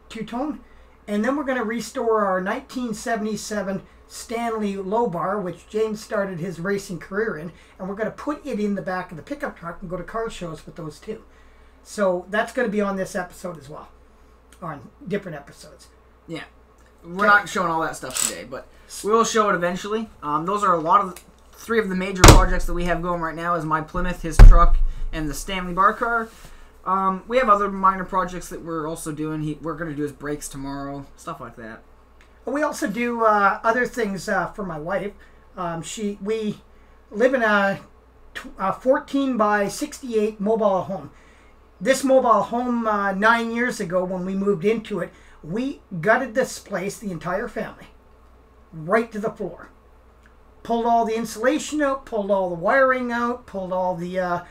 two-tone. And then we're going to restore our 1977 Stanley low bar, which James started his racing career in, and we're going to put it in the back of the pickup truck and go to car shows with those two. So that's going to be on this episode as well, on different episodes. Yeah. We're not showing all that stuff today, but we will show it eventually. Those are a lot of 3 of the major projects that we have going right now is my Plymouth, his truck, and the Stanley bar car. We have other minor projects that we're also doing. We're going to do his brakes tomorrow, stuff like that. We also do other things for my wife. We live in a 14 by 68 mobile home. This mobile home, 9 years ago when we moved into it, we gutted this place, the entire family, right to the floor. Pulled all the insulation out, pulled all the wiring out, pulled all the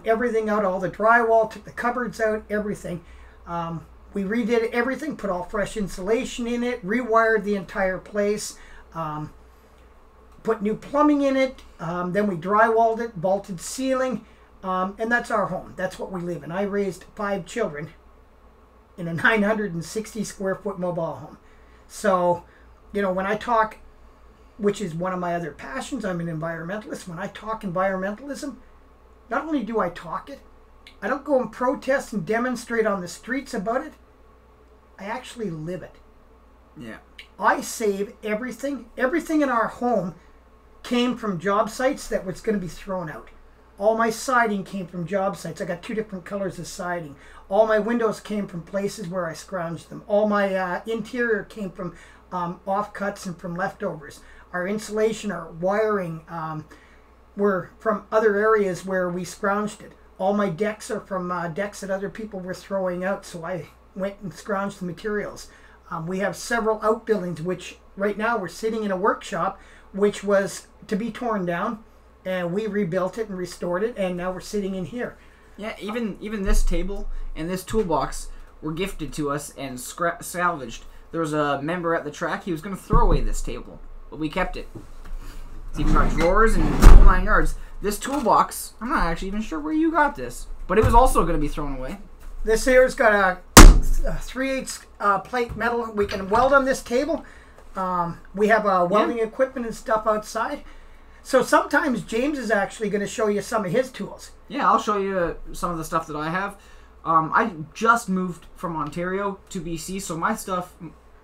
everything out, all the drywall, took the cupboards out, everything. We redid everything, put all fresh insulation in it, rewired the entire place, put new plumbing in it, then we drywalled it, vaulted ceiling, and that's our home. That's what we live in. I raised 5 children in a 960 square foot mobile home. So, you know, when I talk, which is one of my other passions, I'm an environmentalist. When I talk environmentalism, not only do I talk it, I don't go and protest and demonstrate on the streets about it. I actually live it. Yeah. I save everything. Everything in our home came from job sites that was going to be thrown out. All my siding came from job sites. I got 2 different colors of siding. All my windows came from places where I scrounged them. All my interior came from offcuts and from leftovers. Our insulation, our wiring were from other areas where we scrounged it. All my decks are from decks that other people were throwing out, so I went and scrounged the materials. We have several outbuildings, which right now we're sitting in a workshop, which was to be torn down, and we rebuilt it and restored it, and now we're sitting in here. Yeah, even this table and this toolbox were gifted to us and salvaged. There was a member at the track, he was going to throw away this table, but we kept it. It's even got drawers and the whole 9 yards. This toolbox, I'm not actually even sure where you got this, but it was also going to be thrown away. This here's got a 3/8 plate metal. We can weld on this table. We have welding equipment and stuff outside. So sometimes James is actually going to show you some of his tools. Yeah, I'll show you some of the stuff that I have. I just moved from Ontario to BC, so my stuff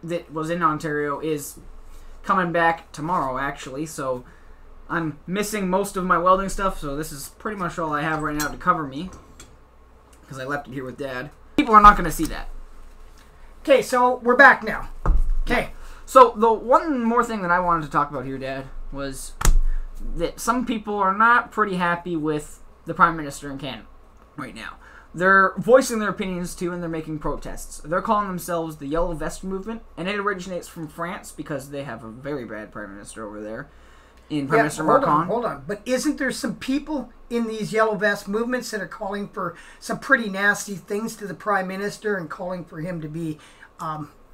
that was in Ontario is coming back tomorrow, actually. So I'm missing most of my welding stuff, so this is pretty much all I have right now to cover me, because I left it here with Dad. People are not going to see that. Okay, so we're back now. Okay. So the one more thing that I wanted to talk about here, Dad, was that some people are not pretty happy with the Prime Minister in Canada right now. they're voicing their opinions too, and they're making protests. They're calling themselves the Yellow Vest Movement, and it originates from France because they have a very bad prime minister over there, in Prime Minister Macron. Hold on. But isn't there some people in these Yellow Vest movements that are calling for some pretty nasty things to the prime minister and calling for him to be,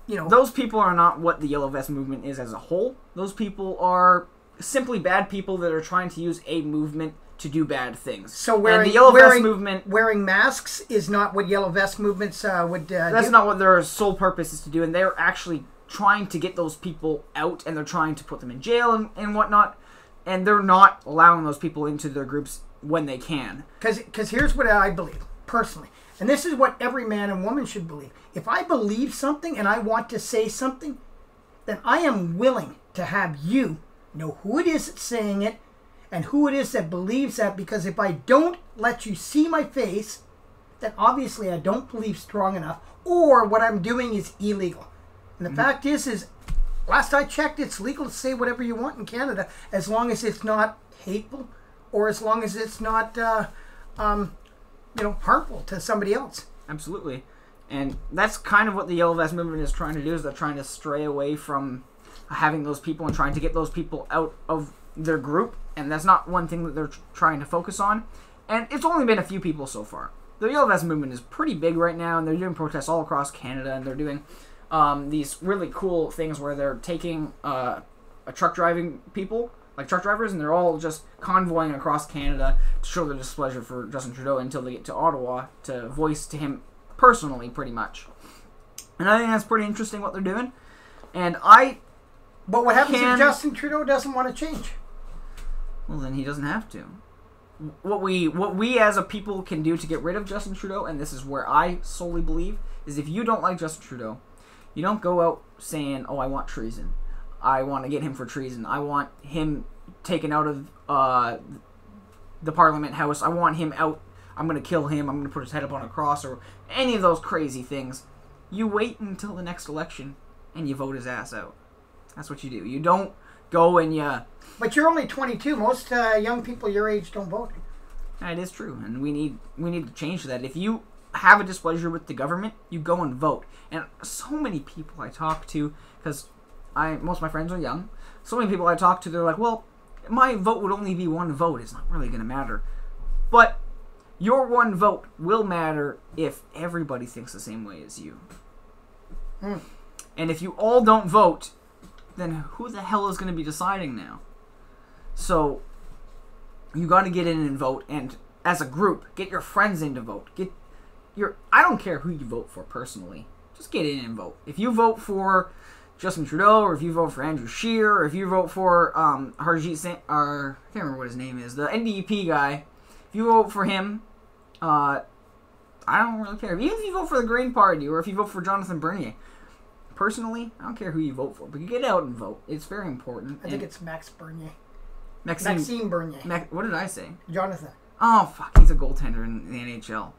Those people are not what the Yellow Vest Movement is as a whole. Those people are simply bad people that are trying to use a movement to do bad things. So the Yellow Vest Movement... Wearing masks is not what Yellow Vest movements would do? That's not what their sole purpose is to do, and they're actually trying to get those people out, and they're trying to put them in jail and whatnot, and they're not allowing those people into their groups when they can. Because here's what I believe, personally, and this is what every man and woman should believe. If I believe something and I want to say something, then I am willing to have you know who it is that's saying it, and who it is that believes that, because if I don't let you see my face, then obviously I don't believe strong enough, or what I'm doing is illegal. And the fact is, last I checked, it's legal to say whatever you want in Canada, as long as it's not hateful, or as long as it's not, harmful to somebody else. Absolutely. And that's kind of what the Yellow Vest Movement is trying to do, is they're trying to stray away from having those people and trying to get those people out of their group, and that's not one thing that they're trying to focus on. And it's only been a few people so far. The Yellow Vest Movement is pretty big right now, and they're doing protests all across Canada, and they're doing these really cool things where they're taking truck driving people, like truck drivers, and they're all just convoying across Canada to show their displeasure for Justin Trudeau until they get to Ottawa to voice to him personally, pretty much. And I think that's pretty interesting what they're doing. And But what happens if Justin Trudeau doesn't want to change? Well, then he doesn't have to. What we as a people can do to get rid of Justin Trudeau, and this is where I solely believe, is if you don't like Justin Trudeau, you don't go out saying, "Oh, I want treason. I want to get him for treason. I want him taken out of the Parliament House. I want him out. I'm going to kill him. I'm going to put his head up on a cross," or any of those crazy things. You wait until the next election and you vote his ass out. That's what you do. You don't go and you... But you're only 22. Most young people your age don't vote. That is true, and we need to change that. If you have a displeasure with the government, you go and vote. And so many people I talk to, because most of my friends are young, so many people I talk to, they're like, well, my vote would only be one vote. It's not really going to matter. But your one vote will matter if everybody thinks the same way as you. And if you all don't vote, then who the hell is going to be deciding now? So you got to get in and vote, and as a group, get your friends in to vote. I don't care who you vote for personally. Just get in and vote. If you vote for Justin Trudeau, or if you vote for Andrew Scheer, or if you vote for Harjit Singh, or I can't remember what his name is, the NDP guy, if you vote for him, I don't really care. Even if you vote for the Green Party, or if you vote for Jonathan Bernier, personally, I don't care who you vote for, but you get out and vote. It's very important. I think it's Max Bernier. Maxime Bernier. What did I say? Jonathan. Oh, fuck. He's a goaltender in the NHL.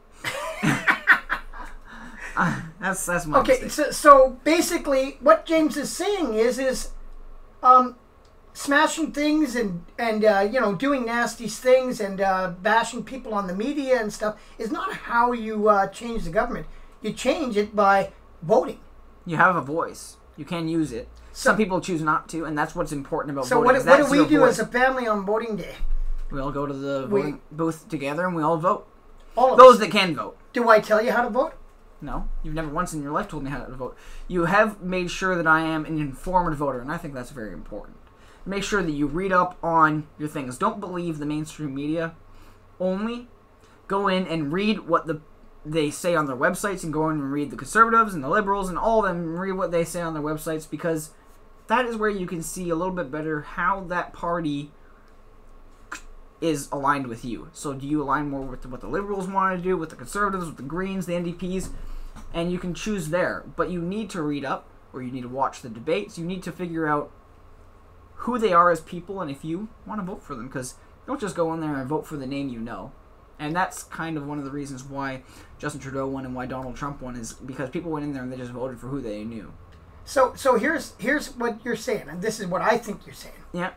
That's my mistake. So basically, what James is saying is smashing things and doing nasty things and bashing people on the media and stuff is not how you change the government. You change it by voting. You have a voice. You can use it. Some people choose not to, and that's what's important about voting. So what do we do as a family on voting day? We all go to the voting booth together and we all vote. All of those us that can vote. Do I tell you how to vote? No. You've never once in your life told me how to vote. You have made sure that I am an informed voter, and I think that's very important. Make sure that you read up on your things. Don't believe the mainstream media only. Go in and read what they say on their websites, and go in and read the conservatives and the liberals and all of them, and read what they say on their websites, because that is where you can see a little bit better how that party is aligned with you. So do you align more with what the liberals want to do, with the conservatives, with the Greens, the NDPs, and you can choose there. But you need to read up, or you need to watch the debates. You need to figure out who they are as people, and if you want to vote for them, because don't just go in there and vote for the name you know. And that's kind of one of the reasons why Justin Trudeau won and why Donald Trump won, is because people went in there and they just voted for who they knew. So here's what you're saying, and this is what I think you're saying. Yeah.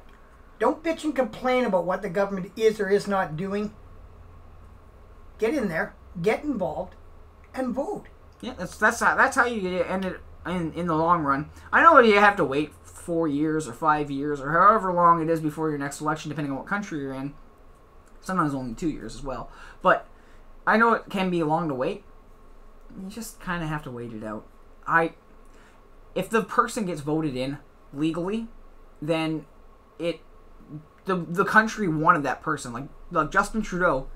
Don't bitch and complain about what the government is or is not doing. Get in there get involved and vote. Yeah, that's how you end it in the long run. I know you have to wait 4 years or 5 years or however long it is before your next election, depending on what country you're in. Sometimes only 2 years as well. But I know it can be long to wait. You just kind of have to wait it out. If the person gets voted in legally, then the country wanted that person. Like Justin Trudeau,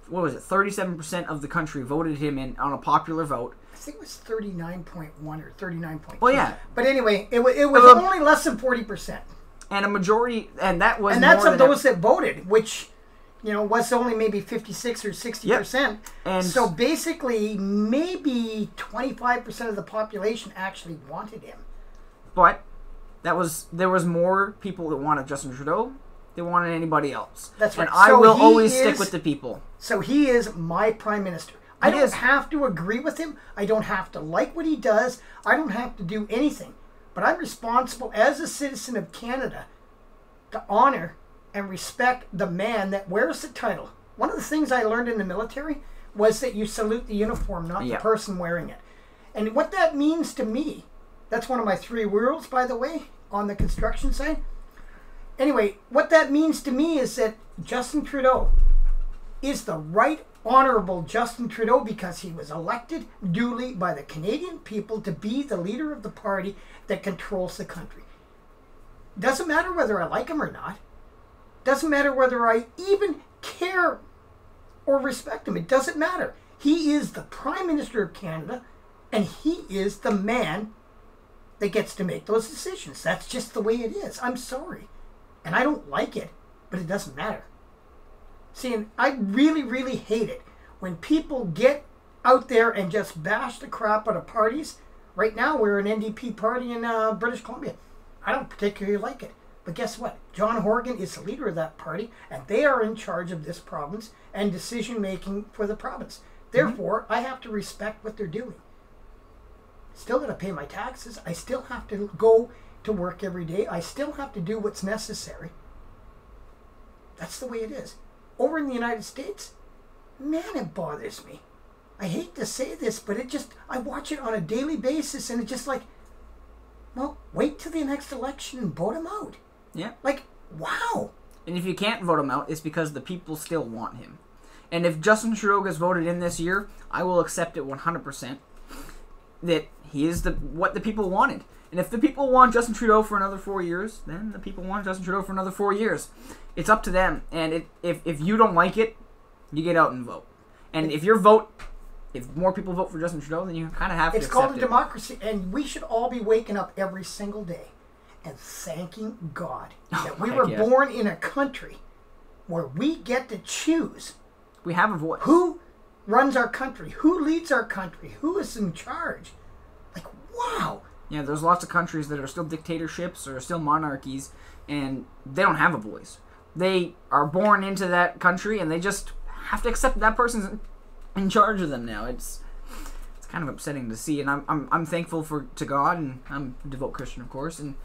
what was it? 37% of the country voted him in on a popular vote. I think it was 39.1 or 39.2. Well, yeah. But anyway, it was only less than 40%. And a majority, and that was, and that's of those that voted, which, was only maybe 56 or 60%. Yep. And so basically, maybe 25% of the population actually wanted him. But there was more people that wanted Justin Trudeau than wanted anybody else. That's right. And I will always stick with the people. So he is my prime minister. I don't have to agree with him. I don't have to like what he does. I don't have to do anything. But I'm responsible as a citizen of Canada to honor and respect the man that wears the title. One of the things I learned in the military was that you salute the uniform, not the person wearing it. And what that means to me, that's one of my 3 rules, by the way, on the construction site. Anyway, what that means to me is that Justin Trudeau is the right Honorable Justin Trudeau because he was elected duly by the Canadian people to be the leader of the party that controls the country. Doesn't matter whether I like him or not. Doesn't matter whether I even care or respect him. It doesn't matter. He is the Prime Minister of Canada, and he is the man that gets to make those decisions. That's just the way it is. I'm sorry. And I don't like it, but it doesn't matter. See, and I really, really hate it when people get out there and just bash the crap out of parties. Right now, we're an NDP party in British Columbia. I don't particularly like it. But guess what? John Horgan is the leader of that party, and they are in charge of this province and decision-making for the province. Therefore, I have to respect what they're doing. Still got to pay my taxes. I still have to go to work every day. I still have to do what's necessary. That's the way it is. Over in the United States, man, it bothers me. I hate to say this, but I watch it on a daily basis, and it's just like, well, wait till the next election and vote him out. Yeah. Like, wow. And if you can't vote him out, it's because the people still want him. And if Justin Trudeau gets voted in this year, I will accept it 100% that he is what the people wanted. And if the people want Justin Trudeau for another 4 years, then the people want Justin Trudeau for another 4 years. It's up to them. And if you don't like it, you get out and vote. And if more people vote for Justin Trudeau, then you kind of have to accept it. It's called a democracy, and we should all be waking up every single day and thanking God that we were born in a country where we get to choose. We have a voice. Who runs our country? Who leads our country? Who is in charge? Like, wow. Yeah, there's lots of countries that are still dictatorships or still monarchies, and they don't have a voice. They are born into that country, and they just have to accept that person's in charge of them now. It's kind of upsetting to see, and I'm thankful to God, and I'm a devout Christian, of course, and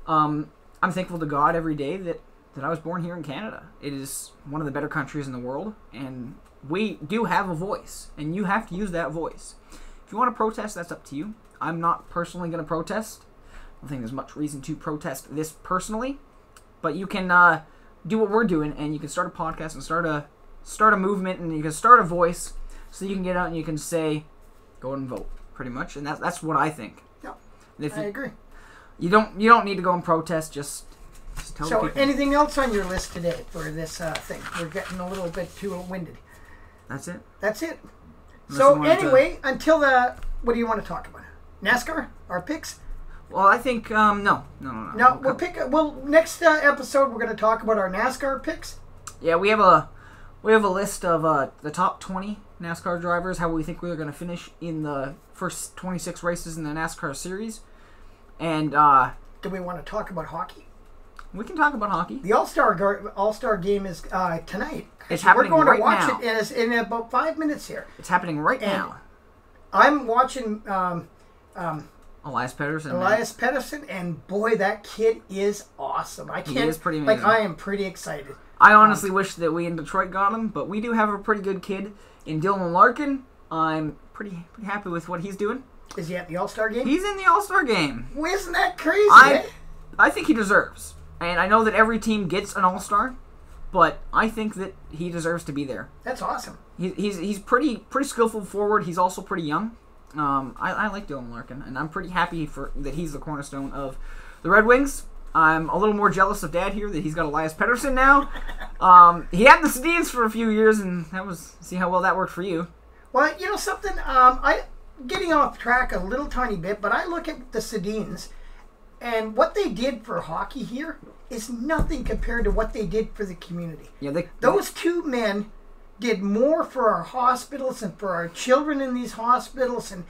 I'm thankful to God every day that I was born here in Canada. It is one of the better countries in the world, and we do have a voice, and you have to use that voice. If you want to protest, that's up to you. I'm not personally going to protest. I don't think there's much reason to protest this personally, but you can do what we're doing, and you can start a podcast and start a movement, and you can start a voice, so you can get out and you can say, go and vote, pretty much, and that's what I think. Yeah, I agree. You don't need to go and protest. Just tell the people. So, anything else on your list today for this thing? We're getting a little bit too winded. That's it. That's it. So anyway, until what do you want to talk about? NASCAR? Our picks? Well, I think no. Next episode we're going to talk about our NASCAR picks. Yeah, we have a list of the top 20 NASCAR drivers, how we think we're going to finish in the first 26 races in the NASCAR series. And do we want to talk about hockey? We can talk about hockey. The All-Star game is tonight. It's happening right now. We're going to watch it in about 5 minutes here. It's happening right now. I'm watching Elias Pettersson, and boy, that kid is awesome. He is pretty amazing. I am pretty excited. I honestly wish that we in Detroit got him, but we do have a pretty good kid, In Dylan Larkin, I'm pretty happy with what he's doing. Is he at the All-Star game? He's in the All-Star game. Well, isn't that crazy? I think he deserves. And I know that every team gets an All-Star, but I think that he deserves to be there. That's awesome. He's pretty skillful forward. He's also pretty young. I like Dylan Larkin, and I'm pretty happy that he's the cornerstone of the Red Wings. I'm a little more jealous of Dad here that he's got Elias Pettersson now. He had the Sedins for a few years, and see how well that worked for you. Well, you know something? Getting off track a little tiny bit, but I look at the Sedins, and what they did for hockey here is nothing compared to what they did for the community. Yeah, those two men did more for our hospitals and for our children in these hospitals and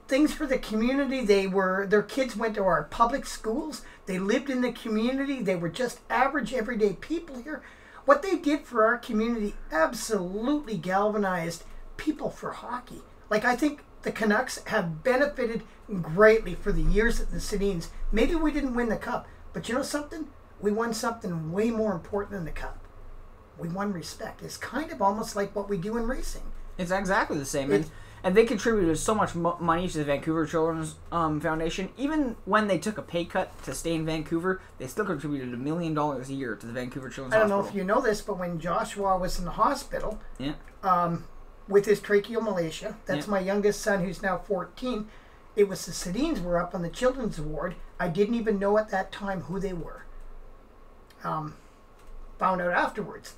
things for the community. Their kids went to our public schools. They lived in the community. They were just average, everyday people here. What they did for our community absolutely galvanized people for hockey. Like, I think the Canucks have benefited greatly for the years that the Sedins. Maybe we didn't win the cup, but you know something? We won something way more important than the cup. We won respect. It's kind of almost like what we do in racing. It's exactly the same. And they contributed so much money to the Vancouver Children's Foundation. Even when they took a pay cut to stay in Vancouver, they still contributed $1 million a year to the Vancouver Children's Hospital. I don't know if you know this, but when Joshua was in the hospital, with his tracheomalacia, that's my youngest son who's now 14, it was the Sedins were up on the Children's Ward. I didn't even know at that time who they were. Found out afterwards.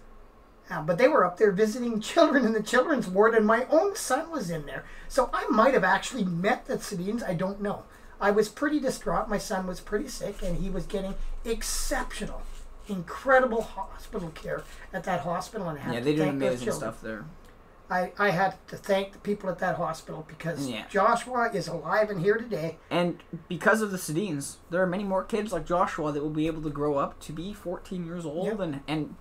But they were up there visiting children in the children's ward, and my own son was in there. So I might have actually met the Sedins. I don't know. I was pretty distraught. My son was pretty sick, and he was getting exceptional, incredible hospital care at that hospital. And they did amazing stuff there. I had to thank the people at that hospital because Joshua is alive and here today. And because of the Sedins, there are many more kids like Joshua that will be able to grow up to be 14 years old and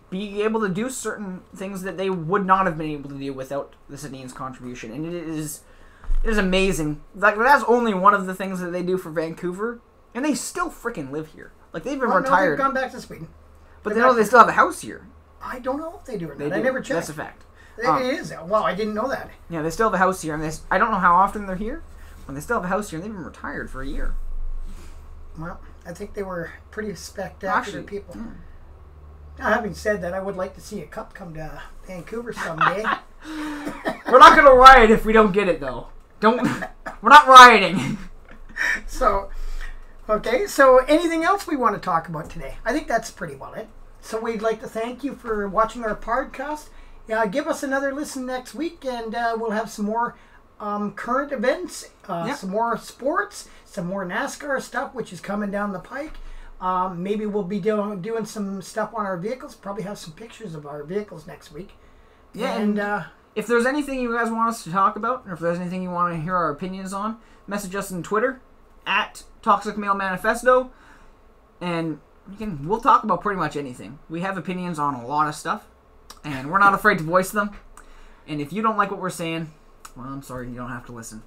be able to do certain things that they would not have been able to do without the Sedins' contribution. And it is amazing. Like, that's only one of the things that they do for Vancouver, and they still freaking live here. Like, they've been retired. No, they've gone back to Sweden. But they still have a house here. I don't know if they do or not. I never checked. That's a fact. It is. Well, I didn't know that. Yeah, they still have a house here, and I don't know how often they're here, but they still have a house here, and they've been retired for a year. Well, I think they were pretty spectacular people. Yeah. Now, having said that, I would like to see a cup come to Vancouver someday. We're not going to riot if we don't get it, though. We're not rioting. So anything else we want to talk about today? I think that's pretty well it. So we'd like to thank you for watching our podcast. Give us another listen next week, and we'll have some more current events, some more sports, some more NASCAR stuff, which is coming down the pike. Maybe we'll be doing some stuff on our vehicles. Probably have some pictures of our vehicles next week. Yeah, and if there's anything you guys want us to talk about, or if there's anything you want to hear our opinions on, message us on Twitter at Toxic Male Manifesto, and we'll talk about pretty much anything. We have opinions on a lot of stuff, and we're not afraid to voice them. And if you don't like what we're saying, well, I'm sorry, you don't have to listen.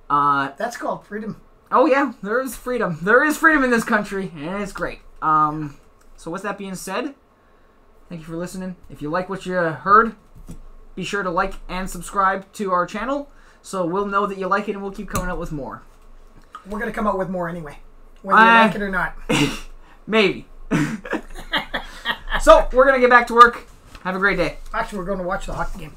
That's called freedom. Oh yeah, there is freedom. There is freedom in this country, and it's great. So with that being said, thank you for listening. If you like what you heard, be sure to like and subscribe to our channel, so we'll know that you like it, and we'll keep coming out with more. We're going to come out with more anyway, whether you like it or not. Maybe. So, we're going to get back to work. Have a great day. Actually, we're going to watch the hockey game.